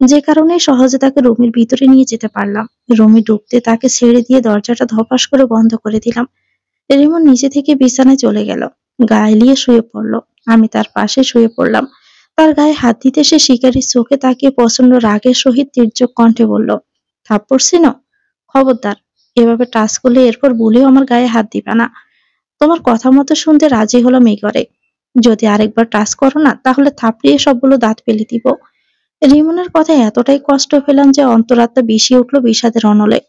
Speaker 1: যে কারণে সহজে তাকে রুমের ভিতরে নিয়ে যেতে পারলাম। রুমে ঢুকতে তাকে ছেড়ে দিয়ে দরজাটা ধপাস করে বন্ধ করে দিলাম। রিমন নিজে থেকে বিছানায় চলে গেল, গা এলিয়ে শুয়ে পড়লো। আমি তার পাশে শুয়ে পড়লাম। তার গায়ে হাত দিতে সে শিকারীর চোখে তাকিয়ে প্রচন্ড রাগের সহিত তীর্যক কণ্ঠে বলল, থাপ্পড় ছিনো? খবরদার, এভাবে টাচ করলে এরপর ভুলেও আমার গায়ে হাত দিবা না। তোমার কথা মতো শুনতে রাজি হলাম এই করে। যদি আরেকবার টাচ করো না, তাহলে থাপড়িয়ে সবগুলো দাঁত ফেলে দিব। রিমনের কথায় এতটাই কষ্ট পেলাম যে অন্তরাত্মা বিষিয়ে উঠলো বিষাদের অনলে।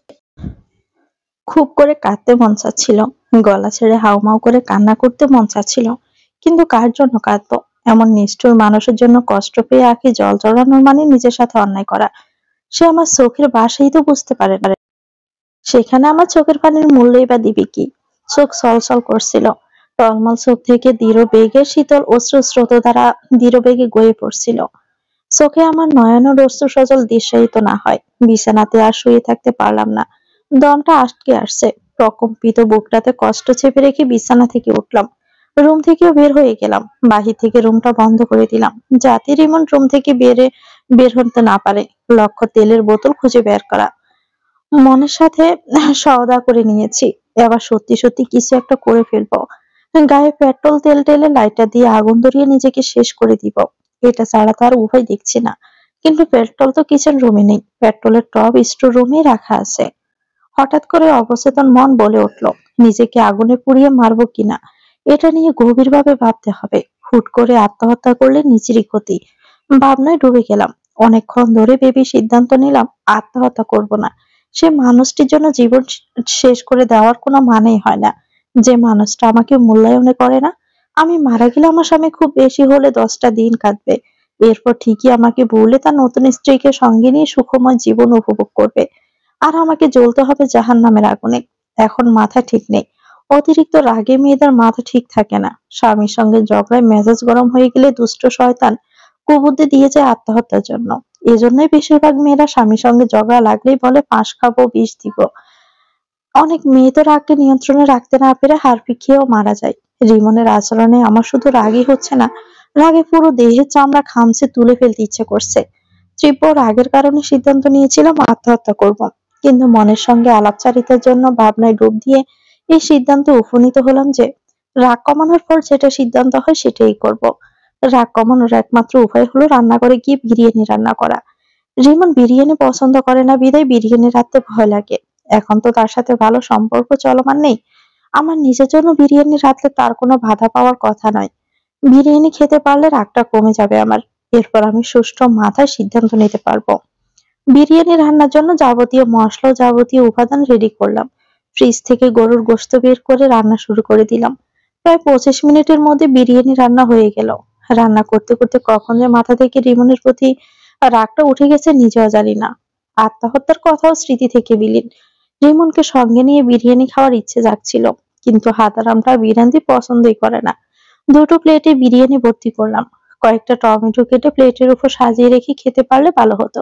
Speaker 1: খুব করে কাঁদতে মন চাচ্ছিল, গলা ছেড়ে হাউমাউ করে কান্না করতে মন চাচ্ছিল, কিন্তু কার জন্য কাঁদবো? এমন নিষ্ঠুর মানুষের জন্য কষ্ট পেয়ে আঁখি জল জড়ানোর মানে নিজের সাথে অন্যায় করা। সে আমার চোখের ভাষাই তো বুঝতে পারে না। সেখানে আমার চোখের পানির মূল্যই বা দিবে কি? চোখ ছলছল করছিল। টলমল চোখ থেকে দৃঢ় বেগে শীতল অশ্রু স্রোত দ্বারা দৃঢ় বেগে গড়িয়ে পড়ছিল। চোখে আমার নয়নের অশ্রু সজল দৃশ্যায়িত না হয়, বিছানাতে আর শুয়ে থাকতে পারলাম না। দমটা আটকে আসছে। প্রকম্পিত বুকটাতে কষ্ট চেপে রেখে বিছানা থেকে উঠলাম। রুম থেকেও বের হয়ে গেলাম। বাহির থেকে রুমটা বন্ধ করে দিলাম, যাতে রিমন রুম থেকে বের হতে না পারে। লক্ষ্য তেলের বোতল খুঁজে বের করা। মনের সাথে সওদা করে নিয়েছি। এবার সত্যি সত্যি কিছু একটা করে ফেলবো। গায়ে পেট্রোল তেল ঢেলে লাইটার দিয়ে আগুন ধরিয়ে নিজেকে শেষ করে দিব। এটা ছাড়া তো আর উপায় দেখছি না। কিন্তু পেট্রোল তো কিচেন রুমে নেই, পেট্রোলের টব স্টোর রুমে রাখা আছে। হঠাৎ করে অবচেতন মন বলে উঠলো, নিজেকে আগুনে পুড়িয়ে মারবো কিনা, এটা নিয়ে গভীরভাবে ভাবতে হবে। হুট করে আত্মহত্যা করলে নিজেরই ক্ষতি। ভাবনায় ডুবে গেলাম। অনেকক্ষণ ধরে ভেবে সিদ্ধান্ত নিলাম আত্মহত্যা করব না। সে মানুষটির জন্য জীবন শেষ করে দেওয়ার কোনো মানেই হয় না। যে মানুষটা আমাকে মূল্যায়ন করে না। আমি মারা গেলে আমার স্বামী খুব বেশি হলে 10টা দিন কাটবে। এরপর ঠিকই আমাকে ভুলে তার নতুন স্ত্রীকে সঙ্গে নিয়ে সুখময় জীবন উপভোগ করবে। আর আমাকে জ্বলতে হবে জাহান্নামের আগুনে। এখন মাথা ঠিক নেই। অতিরিক্ত রাগে মেয়েদের মাথা ঠিক থাকে না। স্বামীর সঙ্গে ঝগড়ায় মেজাজ গরম হয়ে গেলে দুষ্ট শয়তান কুবুদ্ধি দিয়ে যায় আত্মহত্যার জন্য। এজন্যই বেশিরভাগ মেয়েরা স্বামীর সঙ্গে ঝগড়া লাগলেই বলে ফাঁস খাবো, বিষ দিব। অনেক মেয়ে তো রাগকে নিয়ন্ত্রণে রাখতে না পেরে হারপিক খেয়েও মারা যায়। রিমনের আচরণে আমার শুধু রাগই হচ্ছে না, রাগে পুরো দেহের চামড়া খামচে তুলে ফেলতে ইচ্ছে করছে। তীব্র রাগের কারণে সিদ্ধান্ত নিয়েছিলাম আত্মহত্যা করব, কিন্তু মনের সঙ্গে আলাপচারিতার জন্য ভাবনায় ডুব দিয়ে এই সিদ্ধান্তে উপনীত হলাম যে রাগ কমানোর পর যেটা সিদ্ধান্ত হয় সেটাই করব। রাগ কমানোর একমাত্র উপায় হলো রান্নাঘরে গিয়ে বিরিয়ানি রান্না করা। রিমন বিরিয়ানি পছন্দ করে না বিধায় বিরিয়ানি রাঁধতে ভয় লাগে। এখন তো তার সাথে ভালো সম্পর্ক চলমান নেই। আমার নিজের জন্য বিরিয়ানি রাঁধলে তার কোনো বাধা পাওয়ার কথা নয়। বিরিয়ানি খেতে পারলে রাগটা কমে যাবে আমার। এরপর আমি সুষ্ঠু মাথায় সিদ্ধান্ত নিতে পারবো। বিরিয়ানি রান্নার জন্য যাবতীয় মশলা ও যাবতীয় উপাদান রেডি করলাম। ফ্রিজ থেকে গরুর গোশত বের করে রান্না শুরু করে দিলাম। প্রায় 25 মিনিটের মধ্যে বিরিয়ানি রান্না হয়ে গেল। রান্না করতে করতে কখন যে মাথা থেকে রিমনের প্রতি রাগটা উঠে গেছে নিজেও জানি না। আত্মহত্যার কথাও স্মৃতি থেকে বিলীন। রিমনকে সঙ্গে নিয়ে বিরিয়ানি খাওয়ার ইচ্ছে জাগছিল, কিন্তু হাতারামটা বিরিয়ানি পছন্দই করে না। দুটো প্লেটে বিরিয়ানি ভর্তি করলাম। কয়েকটা টমেটো কেটে প্লেটের উপর সাজিয়ে রেখে খেতে পারলে ভালো হতো।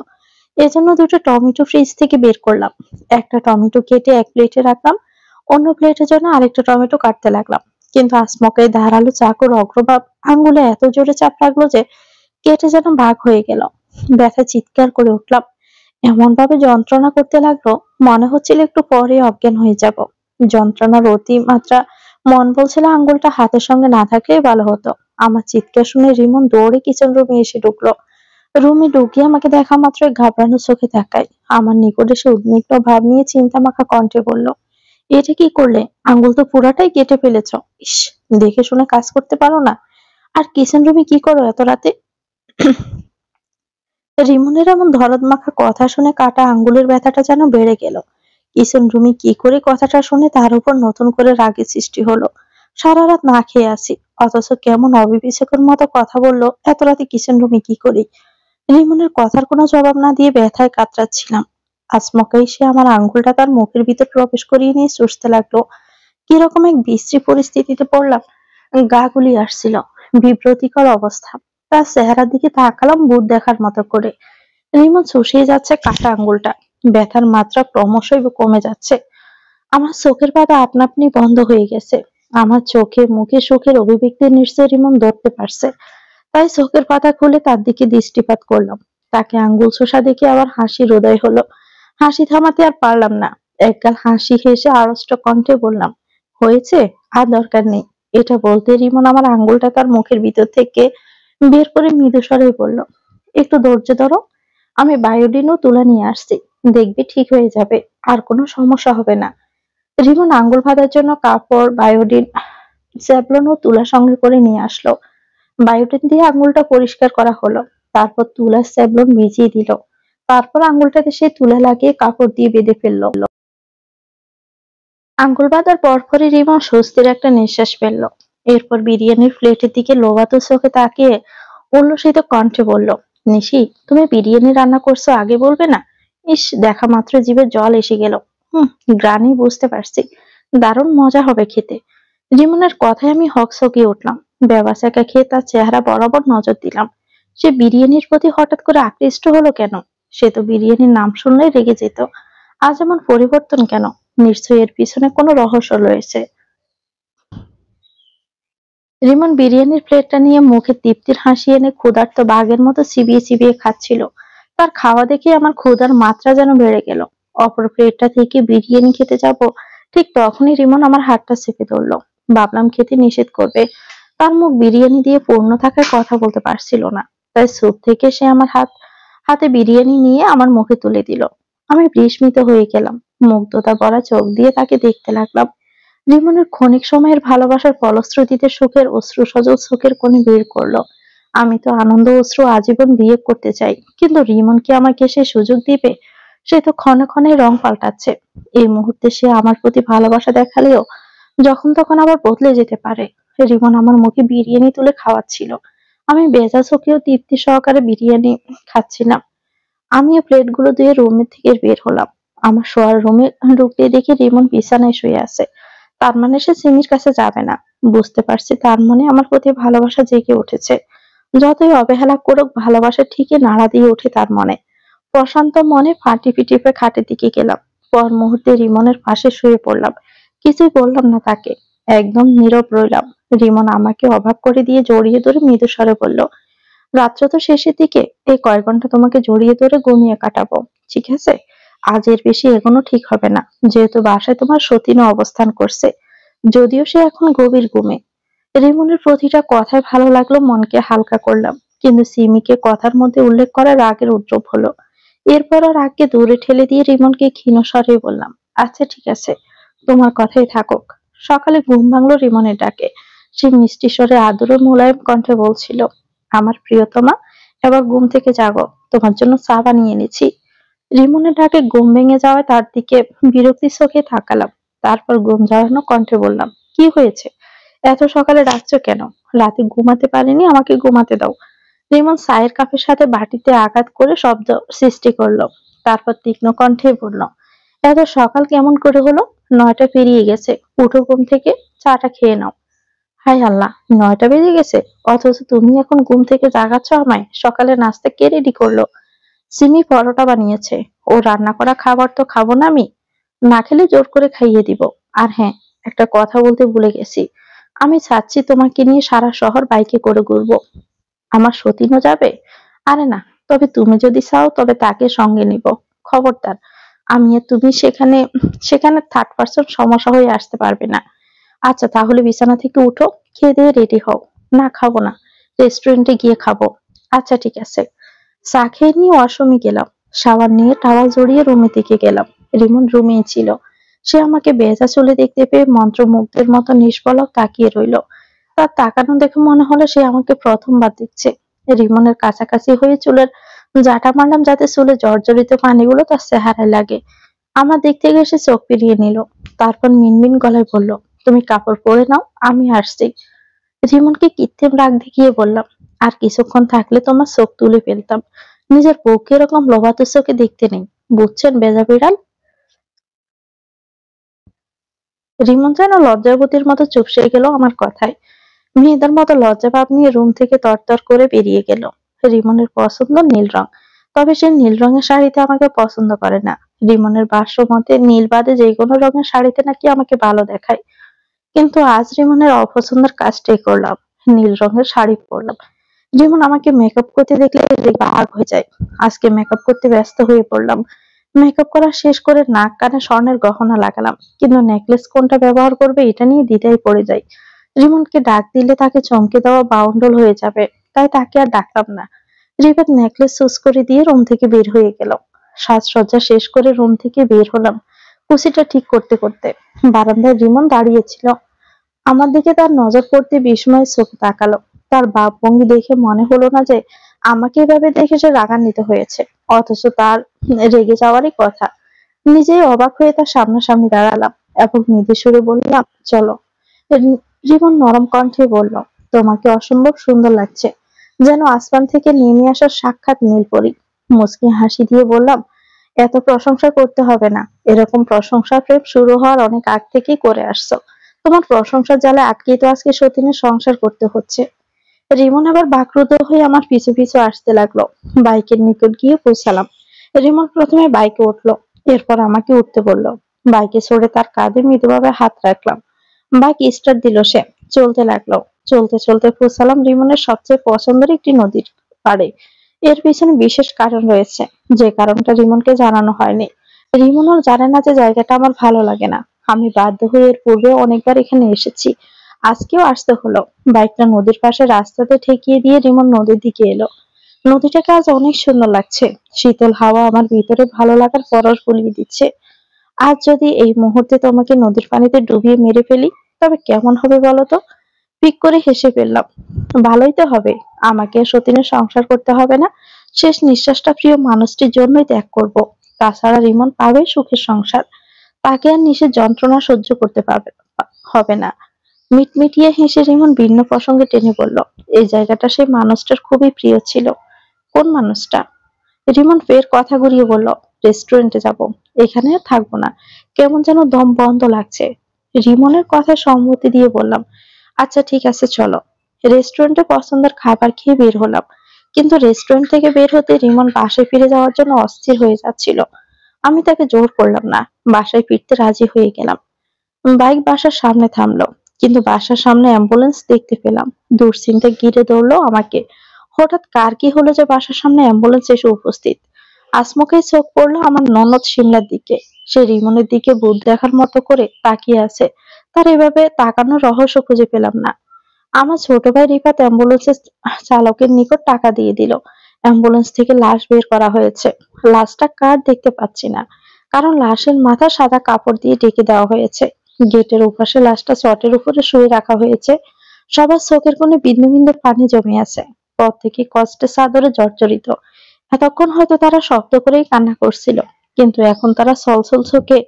Speaker 1: এজন্য দুটো টমেটো ফ্রিজ থেকে বের করলাম। একটা টমেটো কেটে এক প্লেটে রাখলাম, অন্য প্লেটের জন্য আরেকটা টমেটো কাটতে লাগলাম। কিন্তু আচমকাই ধারালো চাকুর অগ্রভাগ আঙ্গুলে এত জোরে চাপ লাগলো যে কেটে যেন ভাগ হয়ে গেল। ব্যথা চিৎকার করে উঠলাম। এমন ভাবে যন্ত্রণা করতে লাগলো, মনে হচ্ছিল একটু পরে অজ্ঞান হয়ে যাব। যন্ত্রণার অতিমাত্রা মন বলছিল আঙ্গুলটা হাতের সঙ্গে না থাকলেই ভালো হতো। আমার চিৎকার শুনে রিমন দৌড়ে কিচেন রুমে এসে ঢুকলো। রুমে ঢুকিয়ে আমাকে দেখা মাত্রই ঘাবড়ানো চোখে তাকায়। আমার নিকট এসে উদ্বিগ্ন ভাব নিয়ে চিন্তা মাখা কণ্ঠে বলল, এটা কি করলে? আঙ্গুল তো পুরাটাই কেটে ফেলেছ। ইস, দেখে শুনে কাজ করতে পারো না। আর কিচেন রুমে কি করো এত রাতে? রিমনের এমন দরদ মাখা কথা শুনে কাটা আঙ্গুলের ব্যথাটা যেন বেড়ে গেল। কিচেন রুমে কি করে কথাটা শুনে তার উপর নতুন করে রাগের সৃষ্টি হলো। সারা রাত না খেয়ে আসি, অথচ কেমন অবিবেচকের মতো কথা বললো এত রাতে কিচেন রুমে কি করি। রিমনের কথার কোনো জবাব না দিয়ে ব্যথায় কাতরাচ্ছিলাম। আচমকাই সে আমার আঙ্গুলটা তার মুখের ভিতর প্রবেশ করিয়ে নিয়ে চুষতে লাগলো। কিরকম এক বিশ্রী পরিস্থিতিতে পড়লাম। গা গুলি আসছিল। বিব্রতিকর অবস্থা। তার চেহারার দিকে তাকালাম ভূত দেখার মতো করে। রিমন চুষিয়ে যাচ্ছে কাটা আঙ্গুলটা। ব্যথার মাত্রা ক্রমশই কমে যাচ্ছে। আমার চোখের পাতা আপনা আপনি বন্ধ হয়ে গেছে। আমার চোখে মুখে সুখের অভিব্যক্তি নিশ্চয় রিমন ধরতে পারছে। তাই চোখের পাতা খুলে তার দিকে দৃষ্টিপাত করলাম। তাকে আঙ্গুল চোষা দেখে আবার হাসির উদয় হলো। হাসি থামাতে আর পারলাম না। একগাল হাসি হেসে আড়ষ্ট কণ্ঠে বললাম, হয়েছে, আর দরকার নেই। এটা বলতে রিমন আমার আঙ্গুলটা তার মুখের ভিতর থেকে বের করে মৃদু স্বরে বলল, একটু ধৈর্য ধরো, আমি বায়োডিনও তুলে নিয়ে আসছি। দেখবি ঠিক হয়ে যাবে, আর কোনো সমস্যা হবে না। রিমন আঙ্গুল বাঁধার জন্য কাপড়, বায়োডিন, স্যাভলন ও তুলা সঙ্গে করে নিয়ে আসলো। বায়োটিন দিয়ে আঙ্গুলটা পরিষ্কার করা হলো। তারপর তুলার স্যাভলন ভিজিয়ে দিল। তারপর আঙ্গুলটাতে সে তুলা লাগিয়ে কাপড় দিয়ে বেঁধে ফেললো। আঙ্গুল বাঁধার পরপরই রিমন স্বস্তির একটা নিঃশ্বাস ফেললো। এরপর বিরিয়ানির প্লেটের দিকে লোভাতো চোখে তাকিয়ে উল্লসিত কণ্ঠে বলল, নিশি, তুমি বিরিয়ানি রান্না করছো, আগে বলবে না? ইস, দেখা মাত্র জিভে জল এসে গেল। গ্রানই বুঝতে পারছি, দারুণ মজা হবে খেতে। রিমনের কথায় আমি হকচকিয়ে উঠলাম। বেবাচাকা খেয়ে তার চেহারা বরাবর নজর দিলাম। সে বিরিয়ানির প্রতি হঠাৎ করে আকৃষ্ট হলো কেন? সে তো বিরিয়ানির নাম শুনলেই রেগে যেত। আজ এমন পরিবর্তন কেন? নিশ্চয়ই এর পিছনে কোনো রহস্য রয়েছে। রিমন বিরিয়ানির প্লেটটা নিয়ে মুখে তৃপ্তির হাসি এনে ক্ষুধার্ত বাঘের মতো চিবিয়ে চিবিয়ে খাচ্ছিল। তার খাওয়া দেখে আমার ক্ষুধার মাত্রা যেন বেড়ে গেল। অপর প্লেটটা থেকে বিরিয়ানি খেতে যাব, ঠিক তখনই রিমন আমার হাতটা চেপে ধরলো। ভাবলাম খেতে নিষেধ করবে। তার মুখ বিরিয়ানি দিয়ে পূর্ণ থাকার কথা বলতে পারছিল না। তাই স্যুপ থেকে সে আমার হাতে বিরিয়ানি নিয়ে আমার মুখে তুলে দিল। আমি বিস্মিত হয়ে গেলাম। মুগ্ধতা ভরা চোখ দিয়ে তাকে দেখতে লাগলাম। রিমনের ক্ষণিক সময়ের ভালোবাসার ফলশ্রুতিতে সুখের অশ্রু সজল চোখের কোণে বের করলো। আমি তো আনন্দ অশ্রু আজীবন বিয়ে করতে চাই, কিন্তু রিমন কি আমাকে সে সুযোগ দিবে? সে তো ক্ষণে ক্ষণে রং পাল্টাচ্ছে। এই মুহূর্তে সে আমার প্রতি ভালোবাসা দেখালেও যখন তখন আবার বদলে যেতে পারে। রিমন আমার মুখে বিরিয়ানি তুলে খাওয়াচ্ছিল। আমি বেজা চোখেও তৃপ্তি সহকারে বিরিয়ানি খাচ্ছিলাম। আমি প্লেটগুলো দিয়ে রুমের থেকে বের হলাম। আমার শোয়ার রুমে ঢুকতে দেখি রিমন বিছানায় শুয়ে আছে। তার মানে সে সিমির কাছে যাবে না। বুঝতে পারছি তার মনে আমার প্রতি ভালোবাসা জেগে উঠেছে। যতই অবহেলা করুক ভালোবাসা ঠিকই নাড়া দিয়ে ওঠে তার মনে। প্রশান্ত মনে পা টিপে টিপে খাটের দিকে গেলাম। পর মুহূর্তে রিমনের পাশে শুয়ে পড়লাম। কিছুই বললাম না তাকে, একদম নীরব রইলাম। রিমন আমাকে অবাক করে দিয়ে জড়িয়ে ধরে মৃদু স্বরে বলল, রাত্র তো শেষের দিকে, এই কয়েক ঘন্টা তোমাকে জড়িয়ে ধরে ঘুমিয়ে কাটাবো, ঠিক আছে? আজ এর বেশি এগোনো ঠিক হবে না, যেহেতু বাসায় তোমার সতীনও অবস্থান করছে, যদিও সে এখন গভীর ঘুমে। রিমনের প্রতিটা কথায় ভালো লাগলো, মনকে হালকা করলাম। কিন্তু সিমিকে কথার মধ্যে উল্লেখ করার রাগের উদ্রব হলো। এরপর আর রাগকে দূরে ঠেলে দিয়ে রিমনকে ক্ষীণ স্বরে বললাম, আচ্ছা ঠিক আছে, তোমার কথাই থাকুক। সকালে ঘুম ভাঙলো রিমনের ডাকে। সে মিষ্টি স্বরে আদর ও মোলায়েম কণ্ঠে বলছিল, আমার প্রিয়তমা, এবার ঘুম থেকে জাগো, তোমার জন্য চা বানিয়ে এনেছি। রিমনের ডাকে ঘুম ভেঙে যাওয়ায় তার দিকে বিরক্তি চোখে তাকালাম। তারপর ঘুম জড়ানো কণ্ঠে বললাম, কি হয়েছে? এত সকালে ডাকছো কেন? রাতে ঘুমাতে পারিনি, আমাকে ঘুমাতে দাও। রিমন চায়ের কাপের সাথে বাটিতে আঘাত করে শব্দ সৃষ্টি করলো। তারপর তীক্ষ্ণ কণ্ঠে বলল, এত সকাল কেমন করে হলো? 9টা পেরিয়ে গেছে, উঠো ঘুম থেকে, চাটা খেয়ে নাও। হায় আল্লাহ, 9টা বেজে গেছে, অথচ তুমি এখন ঘুম থেকে জাগাচ্ছ আমায়? সকালে নাস্তা কে রেডি করলো? সিমি পরোটা বানিয়েছে। ও রান্না করা খাবার তো খাবো না আমি? না খেলে জোর করে খাইয়ে দিব। আর হ্যাঁ, একটা কথা বলতে ভুলে গেছি, আমি চাচ্ছি তোমাকে নিয়ে সারা শহর বাইকে করে ঘুরবো। আমার সতীনও যাবে? আরে না, তবে তুমি যদি চাও তবে তাকে সঙ্গে নিব। খবরদার, আমি আর তুমি সেখানে সেখানে থার্ড পার্সন সমস্যা হয়ে আসতে পারবে না। আচ্ছা তাহলে বিছানা থেকে উঠো, খেয়ে দিয়ে রেডি হও। না খাবো না, রেস্টুরেন্টে গিয়ে খাবো। আচ্ছা ঠিক আছে। চা খেয়ে নিয়ে ওয়াশরুমে গেলাম। শাওয়ার নিয়ে টাওয়াল জড়িয়ে রুমে দিকে গেলাম। রিমন রুমেই ছিল। সে আমাকে ভেজা চুলে দেখতে পেয়ে মন্ত্রমুগ্ধের মতো নিষ্পলক তাকিয়ে রইল। তার তাকানো দেখে মনে হলো সে আমাকে প্রথমবার দেখছে। রিমনের কাছাকাছি হয়ে চুলের জাটা মারলাম যাতে চুলে জর্জরিত পানিগুলো তার চেহারায় লাগে। আমার দিক থেকে সে চোখ ফিরিয়ে নিল। তারপর মিনমিন গলায় বলল, তুমি কাপড় পরে নাও, আমি আসছি। রিমনকে কৃত্রিম রাগ দেখিয়ে বললাম, আর কিছুক্ষণ থাকলে তোমার চোখ তুলে ফেলতাম। নিজের বউকে এরকম লোভাতুর চোখে দেখতে নেই, বুঝছেন বেজা বিড়াল? রিমন যেন লজ্জাবতীর মতো চুপসে গেল আমার কথায়। মেয়েদের মতো লজ্জা ভাব নিয়ে রুম থেকে তরতর করে বেরিয়ে গেল। রিমনের পছন্দ নীল রং, তবে সে নীল রঙের শাড়িতে আমাকে পছন্দ করে না। রিমনের ভাষ্য মতে নীল বাদে যে কোনো রঙের শাড়িতে নাকি আমাকে ভালো দেখায়। কিন্তু আজ রিমনের অপছন্দের কাজটাই করলাম, নীল রঙের শাড়ি পরলাম। রিমন আমাকে মেকআপ করতে দেখলে রেগে রাগ হয়ে যায়। আজকে মেকআপ করতে ব্যস্ত হয়ে পড়লাম। মেকআপ করা শেষ করে নাক কানে স্বর্ণের গহনা লাগালাম, কিন্তু নেকলেস কোনটা ব্যবহার করবে এটা নিয়ে দ্বিধায় পড়ে যাই। রিমনকে ডাক দিলে তাকে চমকে দেওয়া বাউন্ডল হয়ে যাবে, তাই তাকে আর ডাকলাম না। রিবাত নেকলেস চুজ করে দিয়ে রুম থেকে বের হয়ে গেল। সাজসজ্জা শেষ করে রুম থেকে বের হলাম কুচিটা ঠিক করতে করতে। বারান্দায় রিমন দাঁড়িয়েছিল। আমার দিকে তার নজর পড়তে বিস্ময়ে চোখে তাকালো। তার ভাবভঙ্গি দেখে মনে হলো না যে আমাকে এভাবে দেখে সে রাগান্বিত হয়েছে, অথচ তার রেগে যাওয়ারই কথা। নিজেই অবাক হয়ে তার সামনাসামনি দাঁড়ালাম এবং মৃদু সুরে বললাম, চলো। জীবন নরম কণ্ঠে বলল, তোমাকে অসম্ভব সুন্দর লাগছে, যেন আসমান থেকে নেমে আসা সাক্ষাৎ নীলপরী। মুচকি হাসি দিয়ে বললাম, এত প্রশংসা করতে হবে না, এরকম প্রশংসা প্রেম শুরু হওয়ার অনেক আগ থেকেই করে আসছো। তোমার প্রশংসার জালে আটকে তো আজকে সতীনের সংসার করতে হচ্ছে। রিমন আবার বাকরুদ্ধ হয়ে আমার পিছু পিছু আসতে লাগলো। বাইকের নিকট গিয়ে পৌঁছালাম। রিমন প্রথমে বাইকে উঠলো, এরপর আমাকে উঠতে বলল। বাইকে চড়ে তার কাঁধে মৃদুভাবে হাত রাখলাম। বাইক স্টার্ট দিল সে। চলতে লাগলো। চলতে চলতে পৌঁছালাম রিমনের সবচেয়ে পছন্দের একটি নদীর পাড়ে। এর পিছনে বিশেষ কারণ রয়েছে, যে কারণটা রিমনকে জানানো হয়নি। রিমনও জানে না যে জায়গাটা আমার ভালো লাগে না। আমি বাধ্য হয়ে এর পূর্বেও অনেকবার এখানে এসেছি, আজকেও আসতে হলো। বাইকটা নদীর পাশে রাস্তাতে ঠেকিয়ে দিয়ে রিমন নদীর দিকে এলো। নদীটাকে আজ অনেক সুন্দর লাগছে। শীতল হাওয়া আমার ভিতরে ভালো লাগার পরশ বুলিয়ে দিচ্ছে। আজ যদি এই মুহূর্তে তোমাকে নদীর পানিতে ডুবিয়ে মেরে ফেলি, তবে কেমন হবে বলো তো? পিক করে হেসে ফেললাম। ভালোই তো হবে, আমাকে আর সতীনের সংসার করতে হবে না। শেষ নিঃশ্বাসটা প্রিয় মানুষটির জন্যই ত্যাগ করব। তাছাড়া রিমন পাবে সুখের সংসার, তাকে আর নিষেধ যন্ত্রণা সহ্য করতে পারবে হবে না। মিটমিটিয়ে হেসে রিমন ভিন্ন প্রসঙ্গে টেনে বলল, এই জায়গাটা সেই মানুষটার খুবই প্রিয় ছিল। কোন মানুষটা? রিমন ফের কথা ঘুরিয়ে বলল, রেস্টুরেন্টে যাব, এখানে আর থাকবো না, কেমন যেন দম বন্ধ লাগছে। রিমনের কথা সম্মতি দিয়ে বললাম, আচ্ছা ঠিক আছে চলো। রেস্টুরেন্টে পছন্দের খাবার খেয়ে বের হলাম, কিন্তু রেস্টুরেন্ট থেকে বের হতে রিমন বাসায় ফিরে যাওয়ার জন্য অস্থির হয়ে যাচ্ছিল। আমি তাকে জোর করলাম না, বাসায় ফিরতে রাজি হয়ে গেলাম। বাইক বাসার সামনে থামলো, কিন্তু বাসার সামনে অ্যাম্বুলেন্স দেখতে পেলাম। দুশ্চিন্তা ঘিরে ধরলো আমাকে। হঠাৎ কার কি হলো যে বাসার সামনে অ্যাম্বুলেন্স এসে উপস্থিত? আচমকাই চোখ পড়লো আমার ননদ শিমলার দিকে। সে রিমনের দিকে ভূত দেখার মতো করে তাকিয়ে আছে। তার এভাবে তাকানোর রহস্য খুঁজে পেলাম না। আমার ছোট ভাই রিফাত অ্যাম্বুলেন্সের চালকের নিকট টাকা দিয়ে দিল। অ্যাম্বুলেন্স থেকে লাশ বের করা হয়েছে। লাশটা কার দেখতে পাচ্ছি না, কারণ লাশের মাথা সাদা কাপড় দিয়ে ঢেকে দেওয়া হয়েছে। গেটের ওপাশে লাশটা চটের উপরে শুয়ে রাখা হয়েছে। সবার চোখের কোণে বিন্দু বিন্দু পানি জমে আছে। পর থেকে কষ্টে চাদরে জর্জরিত। এতক্ষণ হয়তো তারা শব্দ করেই কান্না করছিল, কিন্তু এখন তারা ছলছল চোখে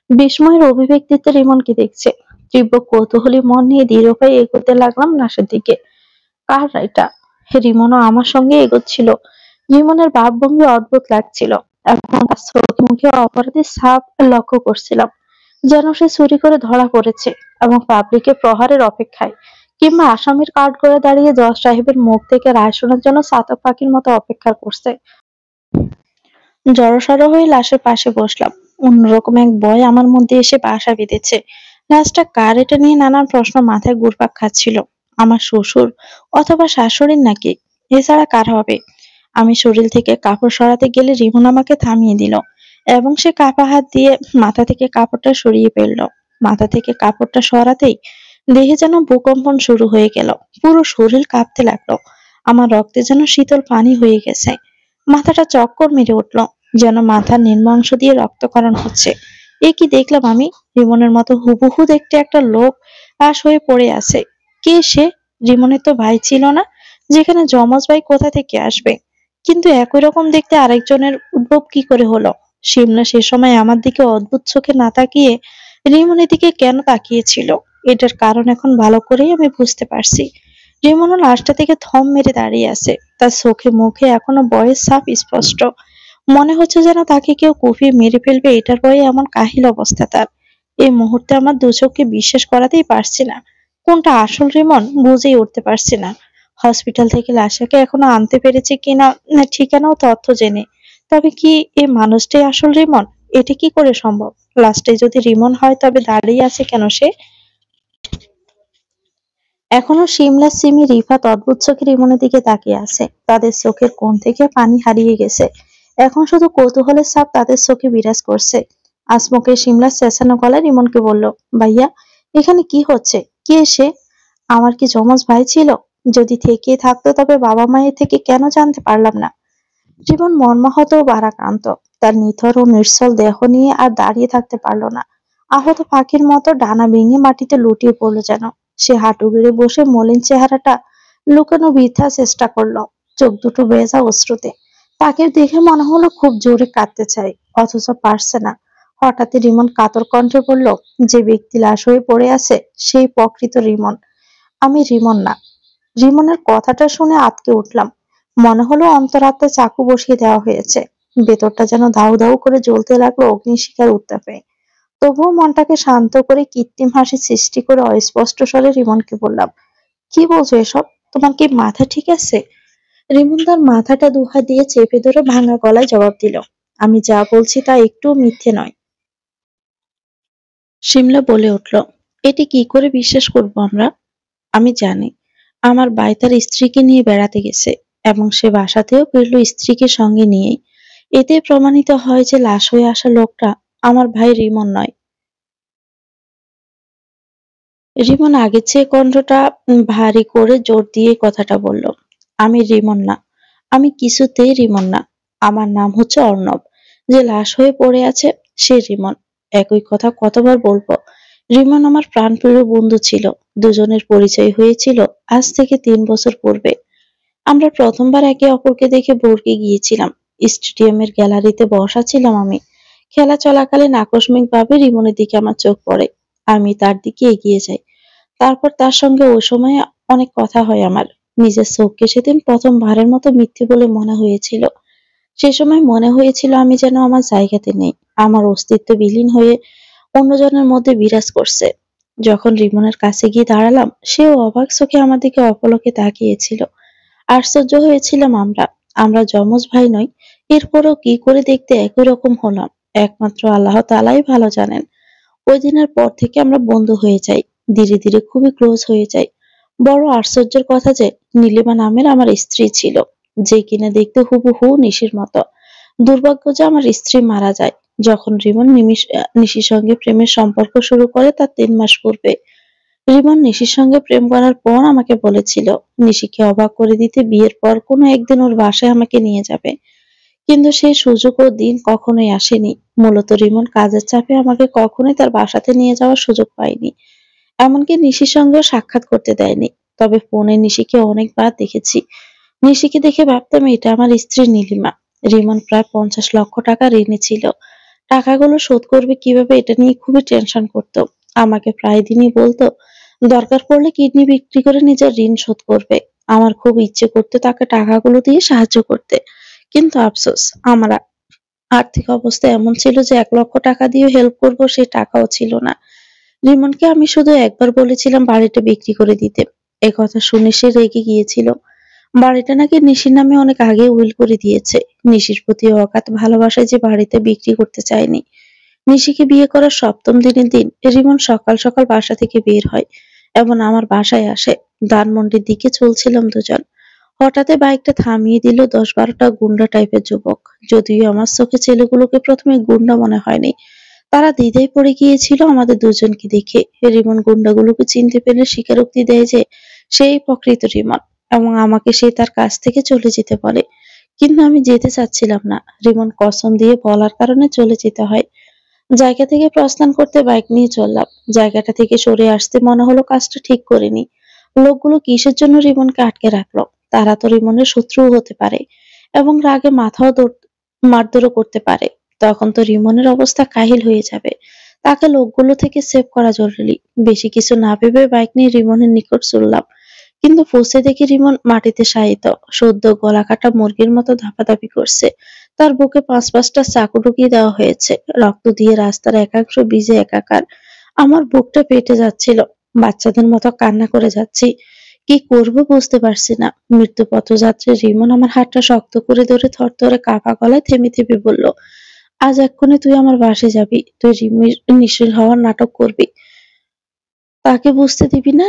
Speaker 1: বিস্ময়ের অভিব্যক্তিতে রিমনকে দেখছে। তীব্র কৌতূহলী মন নিয়ে দৃঢ় হয়ে এগোতে লাগলাম লাশের দিকে। কার এটা? রিমনও আমার সঙ্গে এগোচ্ছিল। রিমনের ভাবভঙ্গি অদ্ভুত লাগছিল, এবং তার চোখে মুখে অপরাধীর ছাপ লক্ষ্য করছিলাম, যেন সে চুরি করে ধরা পড়েছে এবং পাবলিকের প্রহারের অপেক্ষায়, কিংবা আসামির কাঠ করে দাঁড়িয়ে জজ সাহেবের মুখ থেকে রায় শোনার জন্য চাতক পাখির মতো অপেক্ষা করছে। জড়সড় হয়ে লাশের পাশে বসলাম। অন্যরকম এক ভয় আমার মধ্যে এসে বাসা বেঁধেছে। লাশটা কার এটা নিয়ে নানান প্রশ্ন মাথায় ঘুরপাক খাচ্ছিল। আমার শ্বশুর অথবা শাশুড়ির নাকি? এছাড়া কার হবে? আমি শরীর থেকে কাপড় সরাতে গেলে রিমন আমাকে থামিয়ে দিল, এবং সে কাপা হাত দিয়ে মাথা থেকে কাপড়টা সরিয়ে ফেলল। মাথা থেকে কাপড়টা সরাতেই দেহে যেন ভূকম্পন শুরু হয়ে গেল। পুরো শরীর কাঁপতে লাগলো। আমার রক্তে যেন শীতল পানি হয়ে গেছে। মাথাটা চক্কর মেরে উঠল, যেন মাথার নিম্ন অংশ দিয়ে রক্তক্ষরণ হচ্ছে। এ কি দেখলাম আমি? রিমনের মতো হুবহু দেখতে একটা লোক লাশ হয়ে পড়ে আছে। কে সে? রিমনের তো ভাই ছিল না, যেখানে যমজ ভাই কোথা থেকে আসবে? কিন্তু একই রকম দেখতে আরেকজনের উদ্ভব কি করে হলো? শিমলা সে সময় আমার দিকে অদ্ভুত চোখে না তাকিয়ে রিমনের দিকে কেন তাকিয়েছিল? এটার কারণ এখন ভালো করেই আমি বুঝতে পারছি। রিমনও লাশটা থেকে থম মেরে দাঁড়িয়ে আছে। তার চোখে মুখে এখনো ভয়ের ছাপ স্পষ্ট। মনে হচ্ছে যেন তাকে কেউ কুপিয়ে মেরে ফেলবে, এটার ভয়ে এমন কাহিল অবস্থা তার। এই মুহূর্তে আমার দু চোখকে বিশ্বাস করাতেই পারছি না। কোনটা আসল রিমন বুঝেই উঠতে পারছি না। হসপিটাল থেকে লাশাকে এখনো আনতে পেরেছে কিনা, না ঠিকানাও তথ্য জেনে, তবে কি এই মানুষটাই আসল রিমন? এটা কি করে সম্ভব? লাস্টে যদি রিমন হয়, তবে দাঁড়িয়ে আছে কেন সে? এখনো শিমলা, সিমি, রিফাত অদ্ভুত চোখে রিমনের দিকে তাকিয়ে আছে। তাদের চোখের কোণ থেকে পানি হারিয়ে গেছে। এখন শুধু কৌতূহলের ছাপ তাদের চোখে বিরাজ করছে। আসমকে শিমলা চেঁচানো গলায় রিমনকে বলল, ভাইয়া, এখানে কি হচ্ছে? কে সে? আমার কি যমজ ভাই ছিল? যদি থেকে থাকতো, তবে বাবা মায়ের থেকে কেন জানতে পারলাম না? জীবন মর্মাহত ও ভারাক্রান্ত। তার নিথর ও নির্ছল দেহ নিয়ে আর দাঁড়িয়ে থাকতে পারল না। আহত পাখির মতো ডানা ভেঙে মাটিতে লুটিয়ে পড়লো যেন। সে হাঁটু গেড়ে বসে মলিন চেহারাটা লুকানো বৃথা চেষ্টা করলো, চোখ দুটো ভেজা অশ্রুতে। তাকে দেখে মনে হলো খুব জোরে কাঁদতে চায়, অথচ পারছে না। হঠাৎই রিমন কাতর কণ্ঠে বলল, যে ব্যক্তি লাশ হয়ে পড়ে আছে সেই প্রকৃত রিমন। আমি রিমন না। রিমনের কথাটা শুনে আঁতকে উঠলাম। মনে হলো অন্তরাত্মায় চাকু বসিয়ে দেওয়া হয়েছে। ভেতরটা যেন দাউ দাউ করে জ্বলতে লাগলো অগ্নিশিখার উত্তাপে। তবুও মনটাকে শান্ত করে কৃত্রিম হাসি সৃষ্টি করে অস্পষ্ট স্বরে রিমনকে বললাম, কি বলছো এসব? তোমার কি মাথা ঠিক আছে? রিমন তার মাথাটা দুহাত দিয়ে চেপে ধরে ভাঙা গলায় জবাব দিল, আমি যা বলছি তা একটু মিথ্যে নয়। শিমলা বলে উঠল, এটি কি করে বিশ্বাস করবো আমরা? আমি জানি আমার ভাই তার স্ত্রীকে নিয়ে বেড়াতে গেছে, এবং সে বাসাতেও ফিরল স্ত্রীকে সঙ্গে নিয়েই। এতে প্রমাণিত হয় যে লাশ হয়ে আসা লোকটা আমার ভাই রিমন নয়। রিমন আগের চেয়ে কণ্ঠটা ভারী করে জোর দিয়ে কথাটা বলল, আমি রিমন না। আমি কিছুতেই রিমন না। আমার নাম হচ্ছে অর্ণব। যে লাশ হয়ে পড়ে আছে সে রিমন। একই কথা কতবার বলবো? রিমন আমার প্রাণপ্রিয় বন্ধু ছিল। দুজনের পরিচয় হয়েছিল আজ থেকে 3 বছর পূর্বে। আমরা প্রথমবার একে অপরকে দেখে ভড়কে গিয়েছিলাম। স্টেডিয়ামের গ্যালারিতে বসা ছিলাম আমি। খেলা চলাকালীন আকস্মিক ভাবে রিমনের দিকে আমার চোখ পড়ে। আমি তার দিকে এগিয়ে যাই। তারপর তার সঙ্গে ওই সময় অনেক কথা হয় আমার। নিজের চোখকে সেদিন প্রথমবারের মতো মিথ্যে বলে মনে হয়েছিল। সে সময় মনে হয়েছিল আমি যেন আমার জায়গাতে নেই। আমার অস্তিত্ব বিলীন হয়ে অন্যজনের মধ্যে বিরাজ করছে। যখন রিমনের কাছে গিয়ে দাঁড়ালাম, সেও অবাক চোখে আমার দিকে অপলকে তাকিয়েছিল। আশ্চর্য হয়েছিলাম আমরা। আমরা যমজ ভাই নই, এরপরও কি করে দেখতে একই রকম হলাম একমাত্র আল্লাহ তাআলাই ভালো জানেন। ওই দিনের পর থেকে আমরা বন্ধু হয়ে যাই, ধীরে ধীরে খুবই ক্লোজ হয়ে যাই। বড় আশ্চর্যের কথা যে নীলিমা নামের আমার স্ত্রী ছিল, যে কিনা দেখতে হুবহু নিশির মতো। দুর্ভাগ্য যে আমার স্ত্রী মারা যায় যখন রিমন নিশির সঙ্গে প্রেমের সম্পর্ক শুরু করে, তার 3 মাস পূর্বে। রিমন নিশির সঙ্গে প্রেম করার পর আমাকে বলেছিল নিশিকে অবাক করে দিতে বিয়ের পর কোনো একদিন ওর বাসায় আমাকে নিয়ে যাবে, কিন্তু সেই সুযোগ ও দিন কখনোই আসেনি। মূলত রিমন কাজের চাপে আমাকে কখনোই তার বাসাতে নিয়ে যাওয়ার সুযোগ পায়নি, এমনকি নিশির সঙ্গেও সাক্ষাৎ করতে দেয়নি। তবে ফোনে নিশিকে অনেকবার দেখেছি। নিশিকে দেখে ভাবতাম এটা আমার স্ত্রী নীলিমা। রিমন প্রায় 50 লক্ষ টাকা ঋণে ছিল। টাকাগুলো শোধ করবে কিভাবে এটা নিয়ে খুবই টেনশন করতো। আমাকে প্রায় দিনই বলতো দরকার পড়লে কিডনি বিক্রি করে নিজের ঋণ শোধ করবে। আমার খুব ইচ্ছে করতো তাকে টাকাগুলো দিয়ে সাহায্য করতে, কিন্তু আফসোস আমার আর্থিক অবস্থা এমন ছিল যে 1 লক্ষ টাকা দিয়ে হেল্প করবো সেই টাকাও ছিল না। রিমনকে আমি শুধু একবার বলেছিলাম বাড়িটা বিক্রি করে দিতে। একথা শুনে সে রেগে গিয়েছিল। বাড়িটা নাকি নিশির নামে অনেক আগে উইল করে দিয়েছে। নিশির প্রতি অগাধ ভালোবাসায় যে বাড়িতে বিক্রি করতে চায়নি। নিশিকে বিয়ে করার 7ম দিনের দিন রিমন সকাল সকাল বাসা থেকে বের হয় এবং আমার বাসায় আসে। ধানমন্ডির দিকে চলছিলাম দুজন। হঠাৎই বাইকটা থামিয়ে দিল 10-12টা গুন্ডা টাইপের যুবক। যদিও আমার চোখে ছেলেগুলোকে প্রথমে গুন্ডা মনে হয়নি, তারা দ্বিধায় পড়ে গিয়েছিল আমাদের দুজনকে দেখে। রিমন গুন্ডাগুলোকে চিনতে পেরে স্বীকারোক্তি দেয় যে সেই প্রকৃত রিমন এবং আমাকে সে তার কাছ থেকে চলে যেতে বলে। কিন্তু আমি যেতে চাচ্ছিলাম না। রিমন কসম দিয়ে বলার কারণে চলে যেতে হয়। জায়গা থেকে প্রস্থান করতে বাইক নিয়ে চললাম। জায়গাটা থেকে সরে আসতে মনে হলো কাজটা ঠিক করিনি। লোকগুলো কিসের জন্য রিমনকে আটকে রাখলো? তারা তো রিমনের শত্রুও হতে পারে এবং রাগে মাথাও মারধরও করতে পারে। তখন তো রিমনের অবস্থা কাহিল হয়ে যাবে। তাকে লোকগুলো থেকে সেভ করা জরুরি। বেশি কিছু না ভেবে বাইক নিয়ে রিমনের নিকট চললাম, কিন্তু পৌঁছে দেখি রিমন মাটিতে শায়িত, সদ্য গলা কাটা মুরগির মতো ধাপাধাপি করছে। তার বুকে 5-5টা চাকু ঢুকিয়ে দেওয়া হয়েছে, রক্ত দিয়ে রাস্তার একাংশ ভিজে একাকার। আমার বুকটা ফেটে যাচ্ছিল, বাচ্চাদের মতো কান্না করে যাচ্ছি। কি করব বুঝতে পারছি না। মৃত্যু পথযাত্রী রিমন আমার হাতটা শক্ত করে ধরে থরথরে কাঁপা গলায় থেমে থেমে বলল, আজ এক্ষুনি তুই আমার বাসায় যাবি। তুই নিশ্চিত হওয়ার নাটক করবি, তাকে বুঝতে দিবি না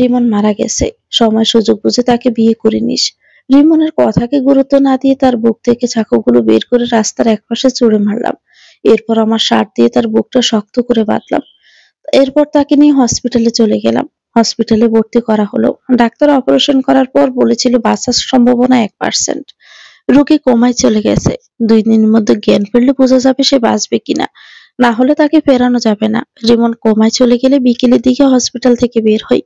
Speaker 1: রিমন মারা গেছে। সময় সুযোগ বুঝে তাকে বিয়ে করে নিস। রিমনের কথাকে গুরুত্ব না দিয়ে তার বুক থেকে চাকুগুলো বের করে রাস্তার একপাশে ছুঁড়ে মারলাম। এরপর আমার শার্ট দিয়ে তার বুকটা শক্ত করে বাঁধলাম। এরপর তাকে নিয়ে হসপিটালে চলে গেলাম। হসপিটালে ভর্তি করা হলো। ডাক্তার অপারেশন করার পর বলেছিল বাঁচার সম্ভাবনা 1%। রোগী কোমায় চলে গেছে। 2 দিনের মধ্যে জ্ঞান ফিরলে বোঝা যাবে সে বাঁচবে কিনা, না হলে তাকে ফেরানো যাবে না। রিমন কোমায় চলে গেলে বিকেলের দিকে হসপিটাল থেকে বের হই।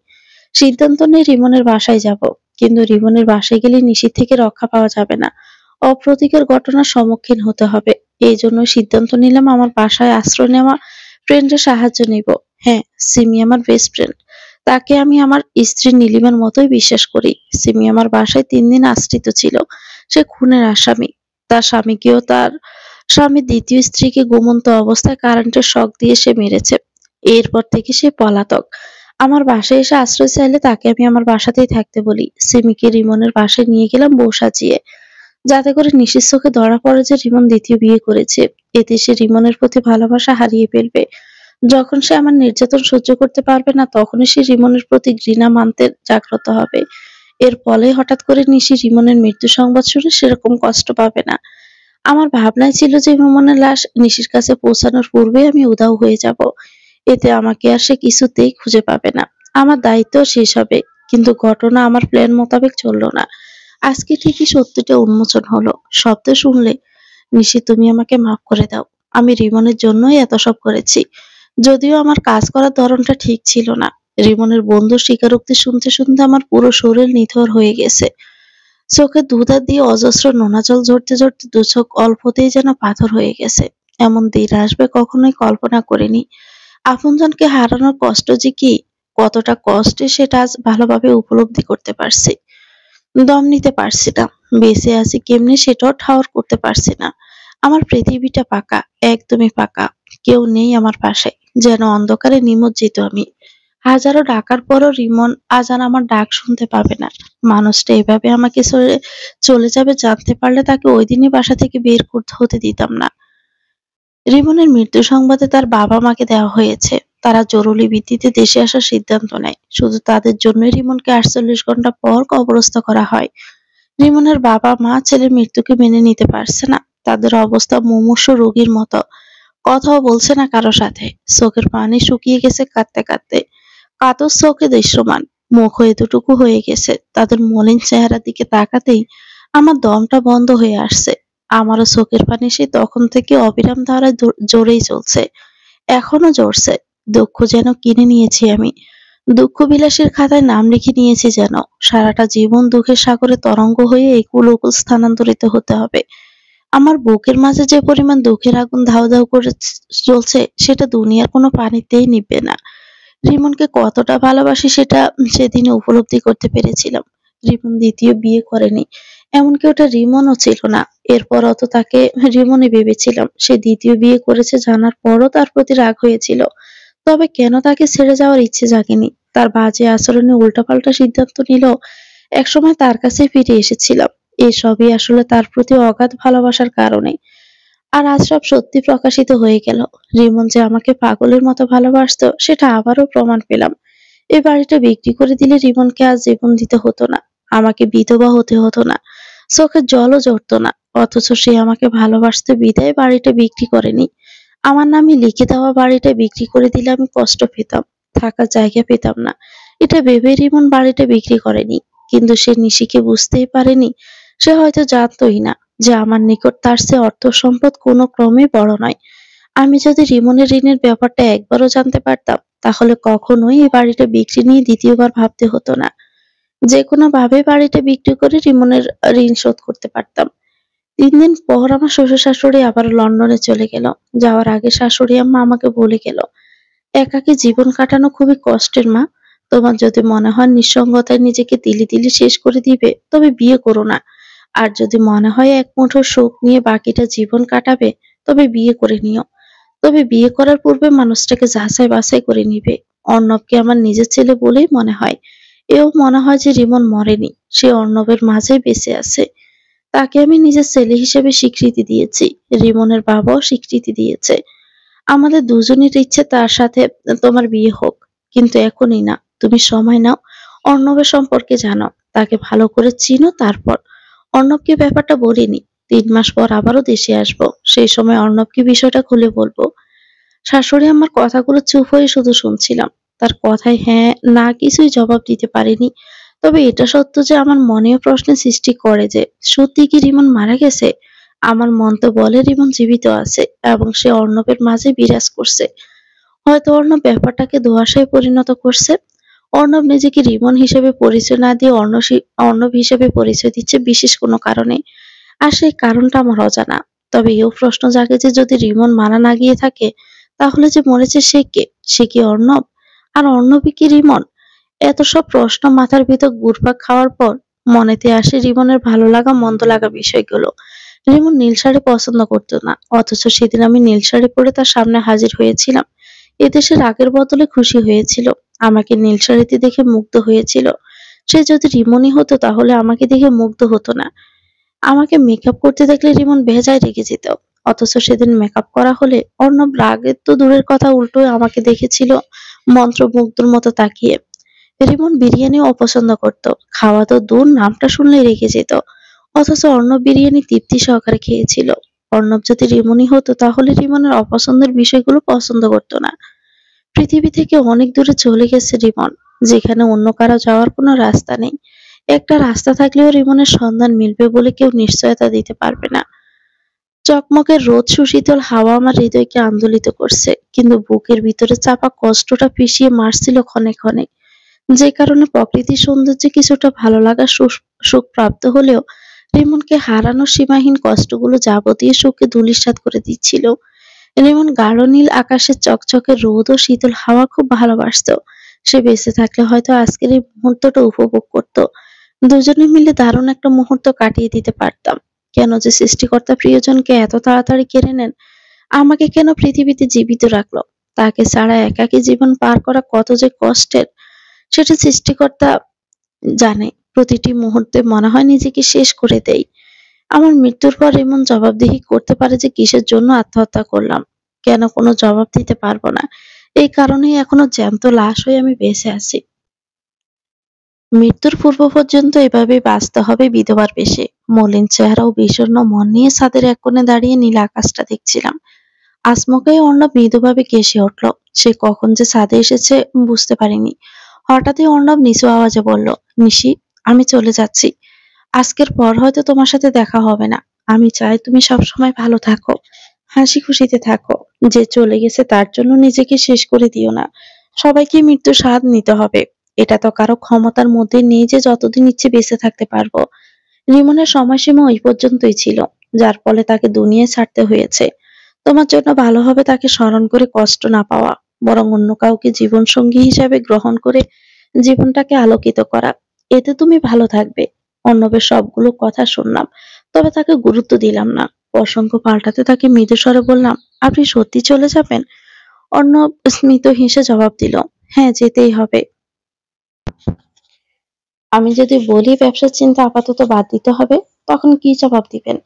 Speaker 1: সিদ্ধান্ত নেই রিমনের বাসায় যাব, কিন্তু রিমনের বাসায় গেলে নিশি থেকে রক্ষা পাওয়া যাবে না। অপ্রীতিকর ঘটনার সম্মুখীন হতে হবে। এই জন্য সিদ্ধান্ত নিলাম আমার বাসায় আশ্রয় নেওয়া ফ্রেন্ডের সাহায্য নিব। হ্যাঁ, সিমি আমার বেস্ট ফ্রেন্ড। তাকে আমি আমার স্ত্রী নীলিমার মতোই বিশ্বাস করি। সিমি আমার বাসায় 3 দিন আশ্রিত ছিল। সে খুনের আসামি। তার স্বামীকেও তার স্বামীর দ্বিতীয় স্ত্রীকে ঘুমন্ত অবস্থায় কারেন্টের শক দিয়ে সে মেরেছে। এরপর থেকে সে পলাতক। আমার বাসায় এসে আশ্রয় চাইলে তাকে আমি আমার বাসাতেই থাকতে বলি। সিমিকে রিমনের বাসায় নিয়ে গেলাম বউ সাজিয়ে, যাতে করে নিশির চোখে ধরা পড়ে যে রিমন দ্বিতীয় বিয়ে করেছে। এতে সে রিমনের প্রতি ভালোবাসা হারিয়ে ফেলবে। যখন সে আমার নির্যাতন সহ্য করতে পারবে না, তখনই সে রিমনের প্রতি ঘৃণা মানতে জাগ্রত হবে। এর ফলে হঠাৎ করে নিশি রিমনের মৃত্যু সংবাদ শুনে সেরকম কষ্ট পাবে না। আমার ভাবনাই ছিল যে ইমনের লাশ নিশির কাছে পৌঁছানোর পূর্বেই আমি উধাও হয়ে যাব। এতে আমাকে আর সে কিছুতেই খুঁজে পাবে না। আমার দায়িত্ব শেষ হবে। কিন্তু ঘটনা আমার প্ল্যান মোতাবেক চলল না। আজকে ঠিকই সত্যিটা উন্মোচন হলো। শব্দ শুনলে, নিশি তুমি আমাকে মাফ করে দাও। আমি রিমনের জন্যই এত সব করেছি। যদিও আমার কাজ করার ধরনটা ঠিক ছিল না। রিমনের বন্ধুর স্বীকারোক্তি শুনতে শুনতে আমার পুরো শরীর নিথর হয়ে গেছে। চোখে দুধার দিয়ে অজস্র নোনা জল ঝরতে ঝরতে দু চোখ অল্পতেই যেন পাথর হয়ে গেছে। এমন দিন আসবে কখনোই কল্পনা করিনি। আপনজনকে হারানোর কষ্ট যে কি, কতটা কষ্টে সেটা আজ ভালোভাবে উপলব্ধি করতে পারছি। দম নিতে পারছি না। বেঁচে আছি কেমনে সেটাও ঠাওর করতে পারছি না। আমার পৃথিবীটা ফাঁকা, একদমই ফাঁকা। কেউ নেই আমার পাশে। যেন অন্ধকারে নিমজ্জিত আমি। হাজারো ডাকার পরও রিমন আজ আর আমার ডাক শুনতে পাবে না। মানুষটা এভাবে আমাকে চলে যাবে জানতে পারলে তাকে ওই দিনই বাসা থেকে বের করতে হতে দিতাম না। রিমনের মৃত্যু সংবাদে তার বাবা মাকে দেওয়া হয়েছে। তারা জরুরি ভিত্তিতে দেশে আসার সিদ্ধান্ত নেয়। শুধু তাদের জন্যই রিমনকে 48 ঘন্টা পর কবরস্থ করা হয়। রিমনের বাবা মা ছেলের মৃত্যুকে মেনে নিতে পারছে না। তাদের অবস্থা মুমূর্ষু রোগীর মতো। কথাও বলছে না কারো সাথে। চোখের পানি শুকিয়ে গেছে কাঁদতে কাঁদতে। কাতর চোখে দৃশ্যমান। মুখ এতটুকু হয়ে গেছে। তাদের মলিন চেহারার দিকে তাকাতেই আমার দমটা বন্ধ হয়ে আসছে। আমারও চোখের পানি সেই তখন থেকে অবিরাম ধারায় জোরেই চলছে। এখনো জ্বরছে। দুঃখ যেন কিনে নিয়েছি আমি। দুঃখ বিলাসের খাতায় নাম লিখে নিয়েছি যেন। সারাটা জীবন দুঃখের সাগরে তরঙ্গ হয়ে একুল ওকুল স্থানান্তরিত হতে হবে। আমার বুকের মাঝে যে পরিমাণ দুঃখের আগুন ধাউ ধাউ করে জ্বলছে সেটা দুনিয়ার কোনো পানিতেই নিবে না। রিমনকে কতটা ভালোবাসি সেটা সেদিনে উপলব্ধি করতে পেরেছিলাম। রিমন দ্বিতীয় বিয়ে করেনি, এমনকি ওটা রিমনও ছিল না। এরপর অত তাকে রিমনই ভেবেছিলাম। সে দ্বিতীয় বিয়ে করেছে জানার পরও তার প্রতি রাগ হয়েছিল। তবে কেন তাকে ছেড়ে যাওয়ার ইচ্ছে জাগেনি। তার বাজে আচরণে উল্টাপাল্টা সিদ্ধান্ত নিলেও একসময় তার কাছে ফিরে এসেছিলাম। এসবই আসলে তার প্রতি অগাধ ভালোবাসার কারণে। আর আজ সব সত্যি প্রকাশিত হয়ে গেল। রিমন যে আমাকে পাগলের মতো ভালোবাসতো সেটা আবারও প্রমাণ পেলাম। এই বাড়িটা বিক্রি করে দিলে রিমনকে আজ জীবন দিতে হতো না। আমাকে বিধবা হতে হতো না। চোখের জলও ঝরতো না। অথচ সে আমাকে ভালোবাসতে বিদায় বাড়িটা বিক্রি করেনি। আমার নামে লিখে দেওয়া বাড়িটা বিক্রি করে দিলে আমি কষ্ট পেতাম, থাকার জায়গা পেতাম না। এটা ভেবে রিমন বাড়িটা বিক্রি করেনি। কিন্তু সে নিশিকে বুঝতেই পারেনি। সে হয়তো জানতোই না যে আমার নিকট তার সে অর্থ সম্পদ কোনো ক্রমে বড় নয়। আমি যদি রিমনের ঋণের ব্যাপারটা একবারও জানতে পারতাম তাহলে কখনোই এই বাড়িটা বিক্রি নিয়ে দ্বিতীয়বার ভাবতে হতো না। যে কোনো ভাবে বাড়িটা বিক্রি করে রিমনের ঋণ শোধ করতে পারতাম। 3 দিন পর আমার শ্বশুর শাশুড়ি আবার লন্ডনে চলে গেল। যাওয়ার আগে শাশুড়ি আম্মা আমাকে বলে গেল, একাকী জীবন কাটানো খুবই কষ্টের মা। তোমার যদি মনে হয় নিঃসঙ্গতায় নিজেকে তিলি তিলি শেষ করে দিবে তবে বিয়ে করো না। আর যদি মনে হয় এক মুঠো সুখ নিয়ে বাকিটা জীবন কাটাবে তবে বিয়ে করে নিও। তবে বিয়ে করার পূর্বে মানুষটাকে যাচাই বাছাই করে নিবে। অর্ণবকে আমার নিজের ছেলে বলেই মনে হয়। এও মনে হয় যে রিমন মরেনি, সে অর্ণবের মাঝেই বেঁচে আছে। তাকে আমি নিজের ছেলে হিসেবে স্বীকৃতি দিয়েছি। রিমনের বাবাও স্বীকৃতি দিয়েছে। আমাদের দুজনের ইচ্ছে তার সাথে তোমার বিয়ে হোক। কিন্তু এখনই না, তুমি সময় নাও। অর্ণবের সম্পর্কে জানো, তাকে ভালো করে চিনো। তারপর অর্ণবকে ব্যাপারটা বলিনি। 3 মাস পর আবারও দেশে আসবো। সেই সময় অর্ণবকে বিষয়টা খুলে বলবো। শাশুড়ি আমার কথাগুলো চুপ হয়ে শুধু শুনছিলাম। তার কথায় হ্যাঁ না কিছুই জবাব দিতে পারিনি। তবে এটা সত্য যে আমার মনেও প্রশ্নের সৃষ্টি করে যে সত্যি কি রিমন মারা গেছে। আমার মন তো বলে রিমন জীবিত আছে এবং সে অর্ণবের মাঝে বিরাজ করছে। হয়তো অর্ণব ব্যাপারটাকে ধোঁয়াশায় পরিণত করছে। অর্ণব নিজেকে রিমন হিসেবে পরিচয় না দিয়ে অর্ণব হিসেবে পরিচয় দিচ্ছে বিশেষ কোনো কারণে। আর সেই কারণটা আমার অজানা। তবে এও প্রশ্ন জাগে যে যদি রিমন মারা না গিয়ে থাকে তাহলে যে মরেছে সে কে? সে কি অর্ণব? আর অর্ণবই কি রিমন? এত সব প্রশ্ন মাথার ভিতর ঘুরপাক খাওয়ার পর মনেতে আসে রিমনের ভালো লাগা মন্দ লাগা বিষয়গুলো। রিমন নীল শাড়ি পছন্দ করতো না, অথচ সেদিন আমি নীল শাড়ি পরে তার সামনে হাজির হয়েছিলাম। এদেশে রাগের বদলে খুশি হয়েছিল। আমাকে নীল শাড়িতে দেখে মুগ্ধ হয়েছিল। সে যদি রিমনই হতো তাহলে আমাকে দেখে মুগ্ধ হতো না। আমাকে মেকআপ করতে দেখলে রিমন বেজায় রেগে যেত। অথচ সেদিন মেকআপ করা হলে অর্ণব রাগের তো দূরের কথা উল্টো আমাকে দেখেছিল মন্ত্রমুগ্ধর মতো তাকিয়ে। রিমন বিরিয়ানিও অপছন্দ করত। খাওয়া তো দূর, নামটা শুনলেই রেগে যেত। অথচ অর্ণব বিরিয়ানি তৃপ্তি সহকারে খেয়েছিল। অর্ণব যদি রিমনই হতো তাহলে রিমনের অপছন্দের বিষয়গুলো পছন্দ করতো না। পৃথিবী থেকে অনেক দূরে চলে গেছে রিমন, যেখানে অন্য কারো যাওয়ার কোনো রাস্তা নেই। একটা রাস্তা থাকলেও রিমনের সন্ধান মিলবে বলে কেউ নিশ্চয়তা দিতে পারবে না। চকমকে রোদ সুশীতল হাওয়া আমার হৃদয়কে আন্দোলিত করছে, কিন্তু বুকের ভিতরে চাপা কষ্টটা পিষিয়ে মারছিল ক্ষণে ক্ষণে। যে কারণে প্রকৃতির সৌন্দর্যে কিছুটা ভালো লাগা সুখ প্রাপ্ত হলেও রিমনকে হারানোর সীমাহীন কষ্টগুলো যাবতীয় সুখকে ধূলিসাৎ করে দিচ্ছিল। রিমন গাঢ় নীল আকাশের চকচকে রোদ ও শীতল হাওয়া খুব ভালোবাসতো। সে বেঁচে থাকলে হয়তো আজকের এই মুহূর্তটা উপভোগ করত। দুজনে মিলে দারুণ একটা মুহূর্ত কাটিয়ে দিতে পারতাম। কেন যে সৃষ্টিকর্তা প্রিয়জনকে এত তাড়াতাড়ি কেড়ে নেন, আমাকে কেন পৃথিবীতে জীবিত রাখলো? তাকে ছাড়া একাকী জীবন পার করা কত যে কষ্টের সেটা সৃষ্টিকর্তা জানে। প্রতিটি মুহূর্তে মনে হয় নিজেকে শেষ করে দেই। আমার মৃত্যুর পর এমন জবাবদিহি করতে পারে যে কিসের জন্য আত্মহত্যা করলাম, কেন কোনো জবাব দিতে পারবো না। এই কারণেই এখনো জ্যান্ত লাশ হয়ে আমি বেঁচে আছি। মৃত্যুর পূর্ব পর্যন্ত এভাবেই বাঁচতে হবে বিধবার বেশে। মলিন চেহারা ও বিষণ্ণ মন নিয়ে ছাদের এক কোণে দাঁড়িয়ে নীল আকাশটা দেখছিলাম। আচমকাই অর্ণব মৃদুভাবে কেশে উঠল। সে কখন যে ছাদে এসেছে বুঝতে পারিনি। হঠাৎই অর্ণব নিচু আওয়াজে বলল, নিশি, আমি চলে যাচ্ছি। আজকের পর হয়তো তোমার সাথে দেখা হবে না। আমি চাই তুমি সবসময় ভালো থাকো, হাসি খুশিতে থাকো। যে চলে গেছে তার জন্য নিজেকে শেষ করে দিও না। সবাইকে মৃত্যুর স্বাদ নিতে হবে, এটা তো কারো ক্ষমতার মধ্যে নেই যে যতদিন ইচ্ছে বেঁচে থাকতে পারবো। রিমনের সময়সীমা ওই পর্যন্তই ছিল, যার ফলে তাকে দুনিয়ায় ছাড়তে হয়েছে। তোমার জন্য ভালো হবে তাকে স্মরণ করে কষ্ট না পাওয়া, বরং অন্য কাউকে জীবন সঙ্গী হিসাবে গ্রহণ করে জীবনটাকে আলোকিত করা। এতে তুমি ভালো থাকবে। অর্ণবের সবগুলো কথা শুনলাম, তবে তাকে গুরুত্ব দিলাম না। প্রসঙ্গ পাল্টাতে তাকে মৃদু স্বরে বললাম, আপনি সত্যি চলে যাবেন? অর্ণব স্মিত হেসে জবাব দিল, হ্যাঁ, যেতেই হবে। আমি যদি বলি ব্যবসার চিন্তা আপাতত বাদ দিতে হবে, তখন কি জবাব দিবেন?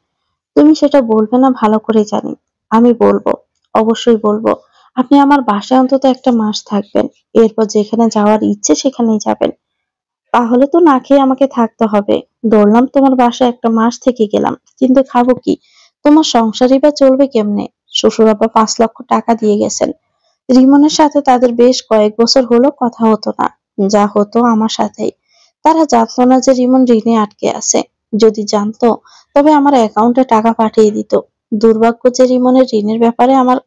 Speaker 1: তুমি সেটা বলবে না ভালো করে জানি। আমি বলবো, অবশ্যই বলবো। আপনি আমার বাসায় অন্তত একটা মাস থাকবেন। এরপর যেখানে যাওয়ার ইচ্ছে সেখানেই যাবেন। তাহলে তো না খেয়ে আমাকে থাকতে হবে। ধরলাম তোমার বাসায় একটা মাস থেকে গেলাম, কিন্তু খাবো কি? তোমার সংসারই বা চলবে কেমনে? শ্বশুর আবার 5 লক্ষ টাকা দিয়ে গেছেন। রিমনের সাথে তাদের বেশ কয়েক বছর হলো কথা হতো না। যা হতো আমার সাথেই। তারা জানতো না যে রিমন ঋণে আটকে আছে। যদি জানতো তবে আমার অ্যাকাউন্টে টাকা পাঠিয়ে দিত। দুর্ভাগ্য যে রিমনের ঋণের ব্যাপারে আমার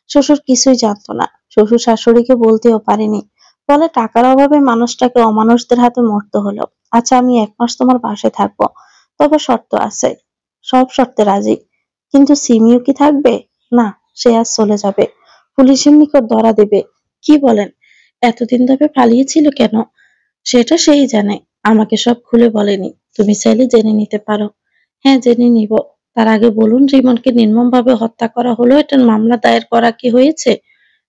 Speaker 1: শ্বশুর কিছুই জানতো না। শ্বশুর শাশুড়িকে বলতেও পারেনি। ফলে টাকার অভাবে মানুষটাকে অমানুষদের হাতে মরতে হলো। আচ্ছা, আমি 1 মাস তোমার বাসায় থাকবো, তবে শর্ত আছে। সব শর্তে রাজি। কিন্তু সিমিও কি থাকবে? না, সে আজ চলে যাবে। পুলিশের নিকট ধরা দেবে। কি বলেন? এতদিন ধরে পালিয়েছিল কেন? সেটা সেই জানে। আমাকে সব খুলে বলেনি। তুমি চাইলে জেনে নিতে পারো। হ্যাঁ, জেনে নিব। তার আগে বলুন, রিমনকে নির্মমভাবে হত্যা করা হলো, এটার মামলা দায়ের করা কি হয়েছে?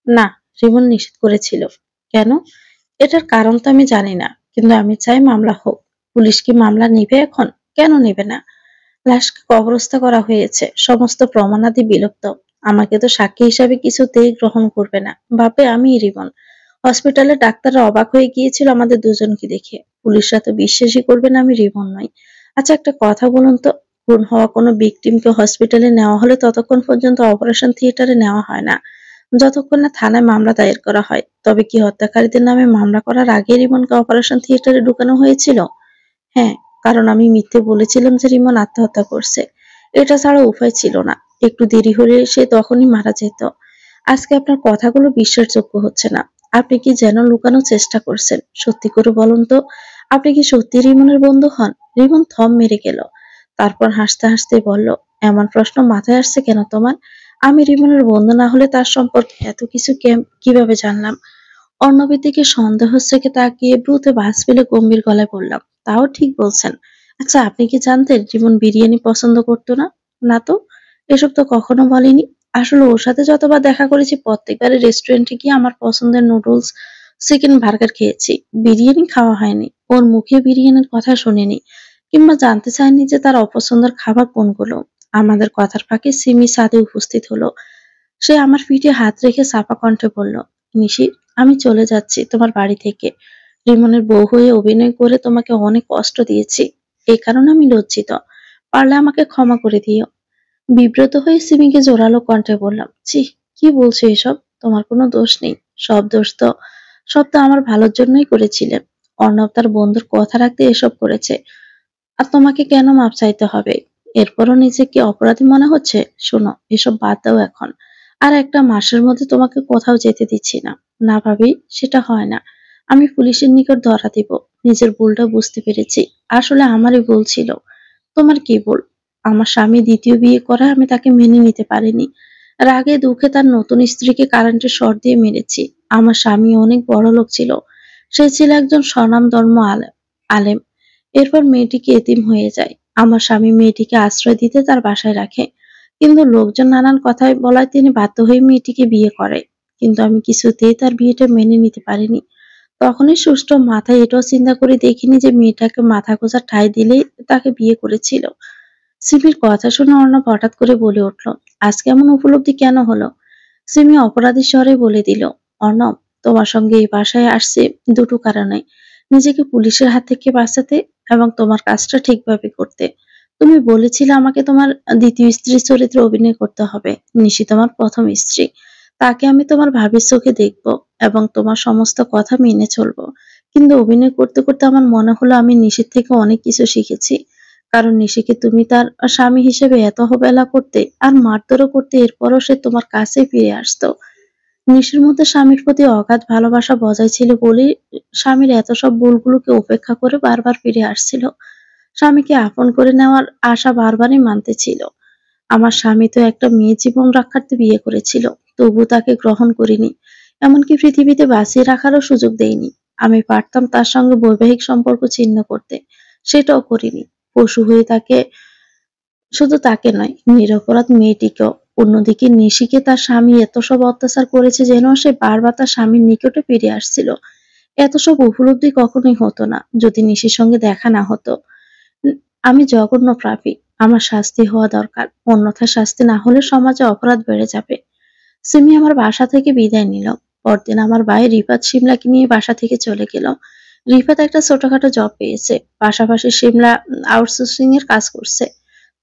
Speaker 1: না, রিমন নিষেধ করেছিল। কেন? এটার কারণ তো আমি জানি না, কিন্তু আমি চাই মামলা হোক। পুলিশ কি মামলা নিবে এখন? কেন নিবে না? লাশকে কবরস্থ করা হয়েছে, সমস্ত প্রমাণাদি বিলুপ্ত। আমাকে তো সাক্ষী হিসাবে কিছুতেই গ্রহণ করবে না, ভাববে আমি রিমন। হসপিটালে ডাক্তাররা অবাক হয়ে গিয়েছিল আমাদের দুজনকে দেখে। পুলিশরা তো বিশ্বাসই করবে না আমি রিমন নই। আচ্ছা, একটা কথা বলুন তো, খুন হওয়া কোনো ভিকটিমকে হসপিটালে নেওয়া হলে ততক্ষণ পর্যন্ত অপারেশন থিয়েটারে নেওয়া হয় না, যতক্ষণ না থানায় মামলা দায়ের করা হয়। তবে কি হত্যাকারীদের নামে মামলা করার আগে রিমনকে অপারেশন থিয়েটারে ঢুকানো হয়েছিল? হ্যাঁ, কারণ আমি মিথ্যে বলেছিলাম যে রিমন আত্মহত্যা করছে। এটা ছাড়া উপায় ছিল না। একটু দেরি হলে সে তখনই মারা যেত। আজকে আপনার কথাগুলো বিশ্বাসযোগ্য হচ্ছে না। আপনি কি যেন লুকানোর চেষ্টা করছেন? সত্যি করে বলুন তো, আপনি কি সত্যি রিমনের বন্ধু হন? রিমন থম মেরে গেল। তারপর হাসতে হাসতে বলল, এমন প্রশ্ন মাথায় আসছে কেন তোমার? আমি রিমনের বন্ধু না হলে তার সম্পর্কে এত কিছু কিভাবে জানলাম? অর্ণবের দিকে সন্দেহ চোখে তাকিয়ে ভ্রুতে ভাঁজ ফেলে গম্ভীর গলায় বললাম, তাও ঠিক বলছেন। আচ্ছা, আপনি কি জানতেন জীবন বিরিয়ানি পছন্দ করতো না? না তো, এসব তো কখনো বলেনি। আসলে ওর সাথে যতবার দেখা করেছি প্রত্যেকবারই রেস্টুরেন্টে গিয়ে আমার পছন্দের নুডলস, চিকেন বার্গার খেয়েছি। বিরিয়ানি খাওয়া হয়নি। ওর মুখে বিরিয়ানির কথা শুনিনি, কিংবা জানতে চাইনি যে তার অপছন্দের খাবার কোনগুলো। আমাদের কথার ফাঁকে সিমি ছাদে উপস্থিত হলো। সে আমার পিঠে হাত রেখে চাপা কণ্ঠে বলল, নিশি, আমি চলে যাচ্ছি তোমার বাড়ি থেকে। রিমনের বউ হয়ে অভিনয় করে তোমাকে অনেক কষ্ট দিয়েছি। এই কারণে আমি লজ্জিত। পারলে আমাকে ক্ষমা করে দিও। বিব্রত হয়ে সিমিকে জোরালো কণ্ঠে বললাম, ছি, কি বলছো এসব? তোমার কোনো দোষ নেই। সব তো আমার ভালোর জন্যই করেছিলেন। অর্ণব তার বন্ধুর কথা রাখতে এসব করেছে। আর তোমাকে কেন মাপ চাইতে হবে? এরপরও নিজেকে অপরাধী মনে হচ্ছে? শোনো, এসব বাদ দাও এখন। আর একটা মাসের মধ্যে তোমাকে কোথাও যেতে দিচ্ছি না। না ভাবি, সেটা হয় না। আমি পুলিশের নিকট ধরা দিব। নিজের ভুলটা বুঝতে পেরেছি। আসলে আমারই ভুল ছিল। তোমার কি ভুল? আমার স্বামী দ্বিতীয় বিয়ে করায় আমি তাকে মেনে নিতে পারিনি। রাগে দুঃখে তার নতুন স্ত্রীকে কারেন্টের শর্ট দিয়ে মেরেছি। আমার স্বামী অনেক বড়লোক ছিল। সে ছিল একজন স্বনামধন্য আলেম। এরপর মেয়েটিকে এতিম হয়ে যায়। আমার স্বামী মেয়েটিকে আশ্রয় দিতে তার বাসায় রাখে। কিন্তু লোকজন নানান কথায় বলায় তিনি বাধ্য হয়ে মেয়েটিকে বিয়ে করে। কিন্তু আমি কিছুতেই তার বিয়েটা মেনে নিতে পারিনি। তখনই সুষ্ঠু মাথায় এটাও চিন্তা করে দেখিনি যে মেয়েটাকে মাথা গোঁজা ঠাঁই দিলেই তাকে বিয়ে করেছিল। সিমির কথা শুনে অর্ণব হঠাৎ করে বলে উঠল, আজকে এমন উপলব্ধি কেন হলো? সিমি অপরাধী স্বরে বলে দিল, অর্ণব, তোমার সঙ্গে এই বাসায় আসছে দুটো কারণে। নিজেকে পুলিশের হাত থেকে বাঁচাতে এবং তোমার কাজটা ঠিকভাবে করতে। তুমি বলেছিলে আমাকে তোমার দ্বিতীয় স্ত্রীর চরিত্রে অভিনয় করতে হবে। নিশি তোমার প্রথম স্ত্রী। তাকে আমি তোমার ভাবির চোখে দেখব এবং তোমার সমস্ত কথা মেনে চলবো। কিন্তু অভিনয় করতে করতে আমার মনে হলো আমি নিশির থেকে অনেক কিছু শিখেছি। কারণ নিশিকে তুমি তার স্বামী হিসেবে এত অবহেলা করতে আর মারধরও করতে, এরপরও সে তোমার কাছে ফিরে আসতো। নিশির মধ্যে স্বামীর প্রতি অগাধ ভালোবাসা বজায় ছিল বলেই স্বামীর এত সব ভুলগুলোকে উপেক্ষা করে বারবার ফিরে আসছিল। স্বামীকে আপন করে নেওয়ার আশা বারবারই মানতে ছিল। আমার স্বামী তো একটা মেয়ে জীবন রক্ষার্থে বিয়ে করেছিল, তবু তাকে গ্রহণ করিনি। এমনকি পৃথিবীতে বাঁচিয়ে রাখারও সুযোগ দেইনি। আমি পারতাম তার সঙ্গে বৈবাহিক সম্পর্ক ছিন্ন করতে, সেটাও করিনি। পশু হয়ে তাকে, শুধু তাকে নয়, নিরপরাধ মেয়েটিকেও। অন্যদিকে নিশিকে তার স্বামী এত সব অত্যাচার করেছে যেন সে বারবার তার স্বামীর নিকটে ফিরে আসছিল। এত সব উপলব্ধি কখনোই হতো না যদি নিশির সঙ্গে দেখা না হতো। উম, আমি জঘন্য পাপী। আমার শাস্তি হওয়া দরকার, অন্যথায় শাস্তি না হলে সমাজে অপরাধ বেড়ে যাবে। সিমি আমার বাসা থেকে বিদায় নিল। পরদিন আমার ভাই রিফাত শিমলাকে নিয়ে বাসা থেকে চলে গেল। রিফাত একটা ছোটখাটো জব পেয়েছে, পাশাপাশি শিমলা আউটসোর্সিং এর কাজ করছে।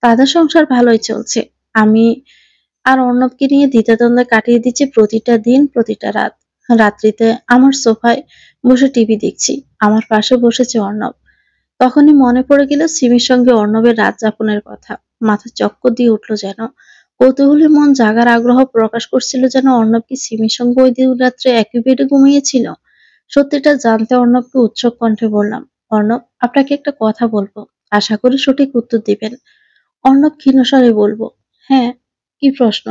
Speaker 1: তাদের সংসার ভালোই চলছে। আমি আর অর্ণবকে নিয়ে দ্বিধাদ্বন্দ্বে কাটিয়ে দিচ্ছি প্রতিটা দিন, প্রতিটা রাত। রাত্রিতে আমার সোফায় বসে টিভি দেখছি, আমার পাশে বসেছে অর্ণব। তখনই মনে পড়ে গেল সিমির সঙ্গে অর্ণবের রাত যাপনের কথা। মাথা চক্কর দিয়ে উঠলো যেন। কৌতূহলী মন জাগার আগ্রহ প্রকাশ করছিল যেন অর্ণব কি সিমির সঙ্গে ওই দিন রাত্রে একই বেডে ঘুমিয়েছিল। সত্যিটা জানতে অর্ণবকে উৎসুক কণ্ঠে বললাম, অর্ণব, আপনাকে একটা কথা বলবো, আশা করি সঠিক উত্তর দিবেন। অর্ণব ক্ষীণস্বরে বলবো, হ্যাঁ, কি প্রশ্ন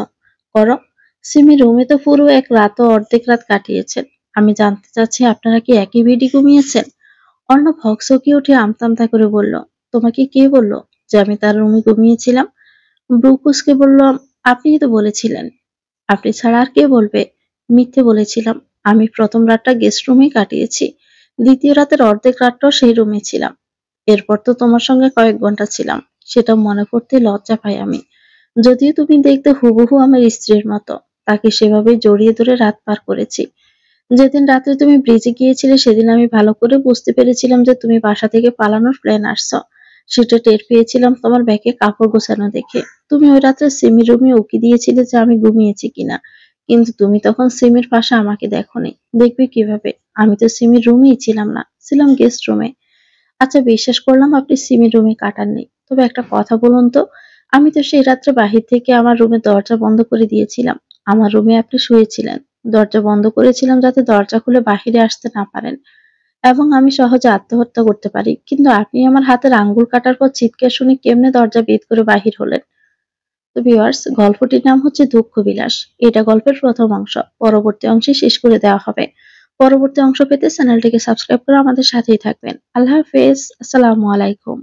Speaker 1: করো। সিমি রুমে তো পুরো এক রাত ও অর্ধেক রাত কাটিয়েছেন। আমি জানতে চাচ্ছি আপনারা কি একই বেডে ঘুমিয়েছেন? অর্ণব হকচকিয়ে উঠে আমতা আমতা করে বলল, তোমাকে কে বলল যে আমি তার রুমে ঘুমিয়েছিলাম? ব্রু কুঁচকে বললাম, আপনিই তো বলেছিলেন। আপনি ছাড়া আর কে বলবে? মিথ্যে বলেছিলাম। আমি প্রথম রাতটা গেস্ট রুমেই কাটিয়েছি। দ্বিতীয় রাতের অর্ধেক রাতটাও সেই রুমে ছিলাম। এরপর তো তোমার সঙ্গে কয়েক ঘন্টা ছিলাম। সেটা মনে করতে লজ্জা পাই আমি। যদিও তুমি দেখতে হুবহু আমার স্ত্রীর মতো, তাকে সেভাবে জড়িয়ে ধরে রাত পার করেছি। যেদিন রাত্রে তুমি ব্রিজে গিয়েছিলে সেদিন আমি ভালো করে বুঝতে পেরেছিলাম যে তুমি বাসা থেকে পালানোর প্ল্যান আসছো। সেটা টের পেয়েছিলাম তোমার ব্যাগে কাপড় গোছানো দেখে। তুমি ওই রাত্রে সিমির রুমে উকি দিয়েছিলে যে আমি ঘুমিয়েছি কিনা, কিন্তু তুমি তখন সিমির পাশে আমাকে দেখোনি। দেখবে কিভাবে? আমি তো সিমির রুমেই ছিলাম না, ছিলাম গেস্ট রুমে। আচ্ছা, বিশ্বাস করলাম আপনি সিমির রুমে কাটাননি, তবে একটা কথা বলুন তো, আমি তো সেই রাত্রে বাহির থেকে আমার রুমের দরজা বন্ধ করে দিয়েছিলাম। আমার রুমে আপনি শুয়েছিলেন, দরজা বন্ধ করেছিলাম যাতে দরজা খুলে বাহিরে আসতে না পারেন এবং আমি সহজে আত্মহত্যা করতে পারি। কিন্তু আপনি আমার হাতের আঙ্গুল কাটার পর চিৎকার শুনে কেমনে দরজা ভেদ করে বাহির হলেন? তো ভিউয়ার্স, গল্পটির নাম হচ্ছে দুঃখ বিলাস। এটা গল্পের প্রথম অংশ, পরবর্তী অংশে শেষ করে দেওয়া হবে। পরবর্তী অংশ পেতে চ্যানেলটিকে সাবস্ক্রাইব করে আমাদের সাথেই থাকবেন। আল্লাহ হাফেজ, আসসালামু আলাইকুম।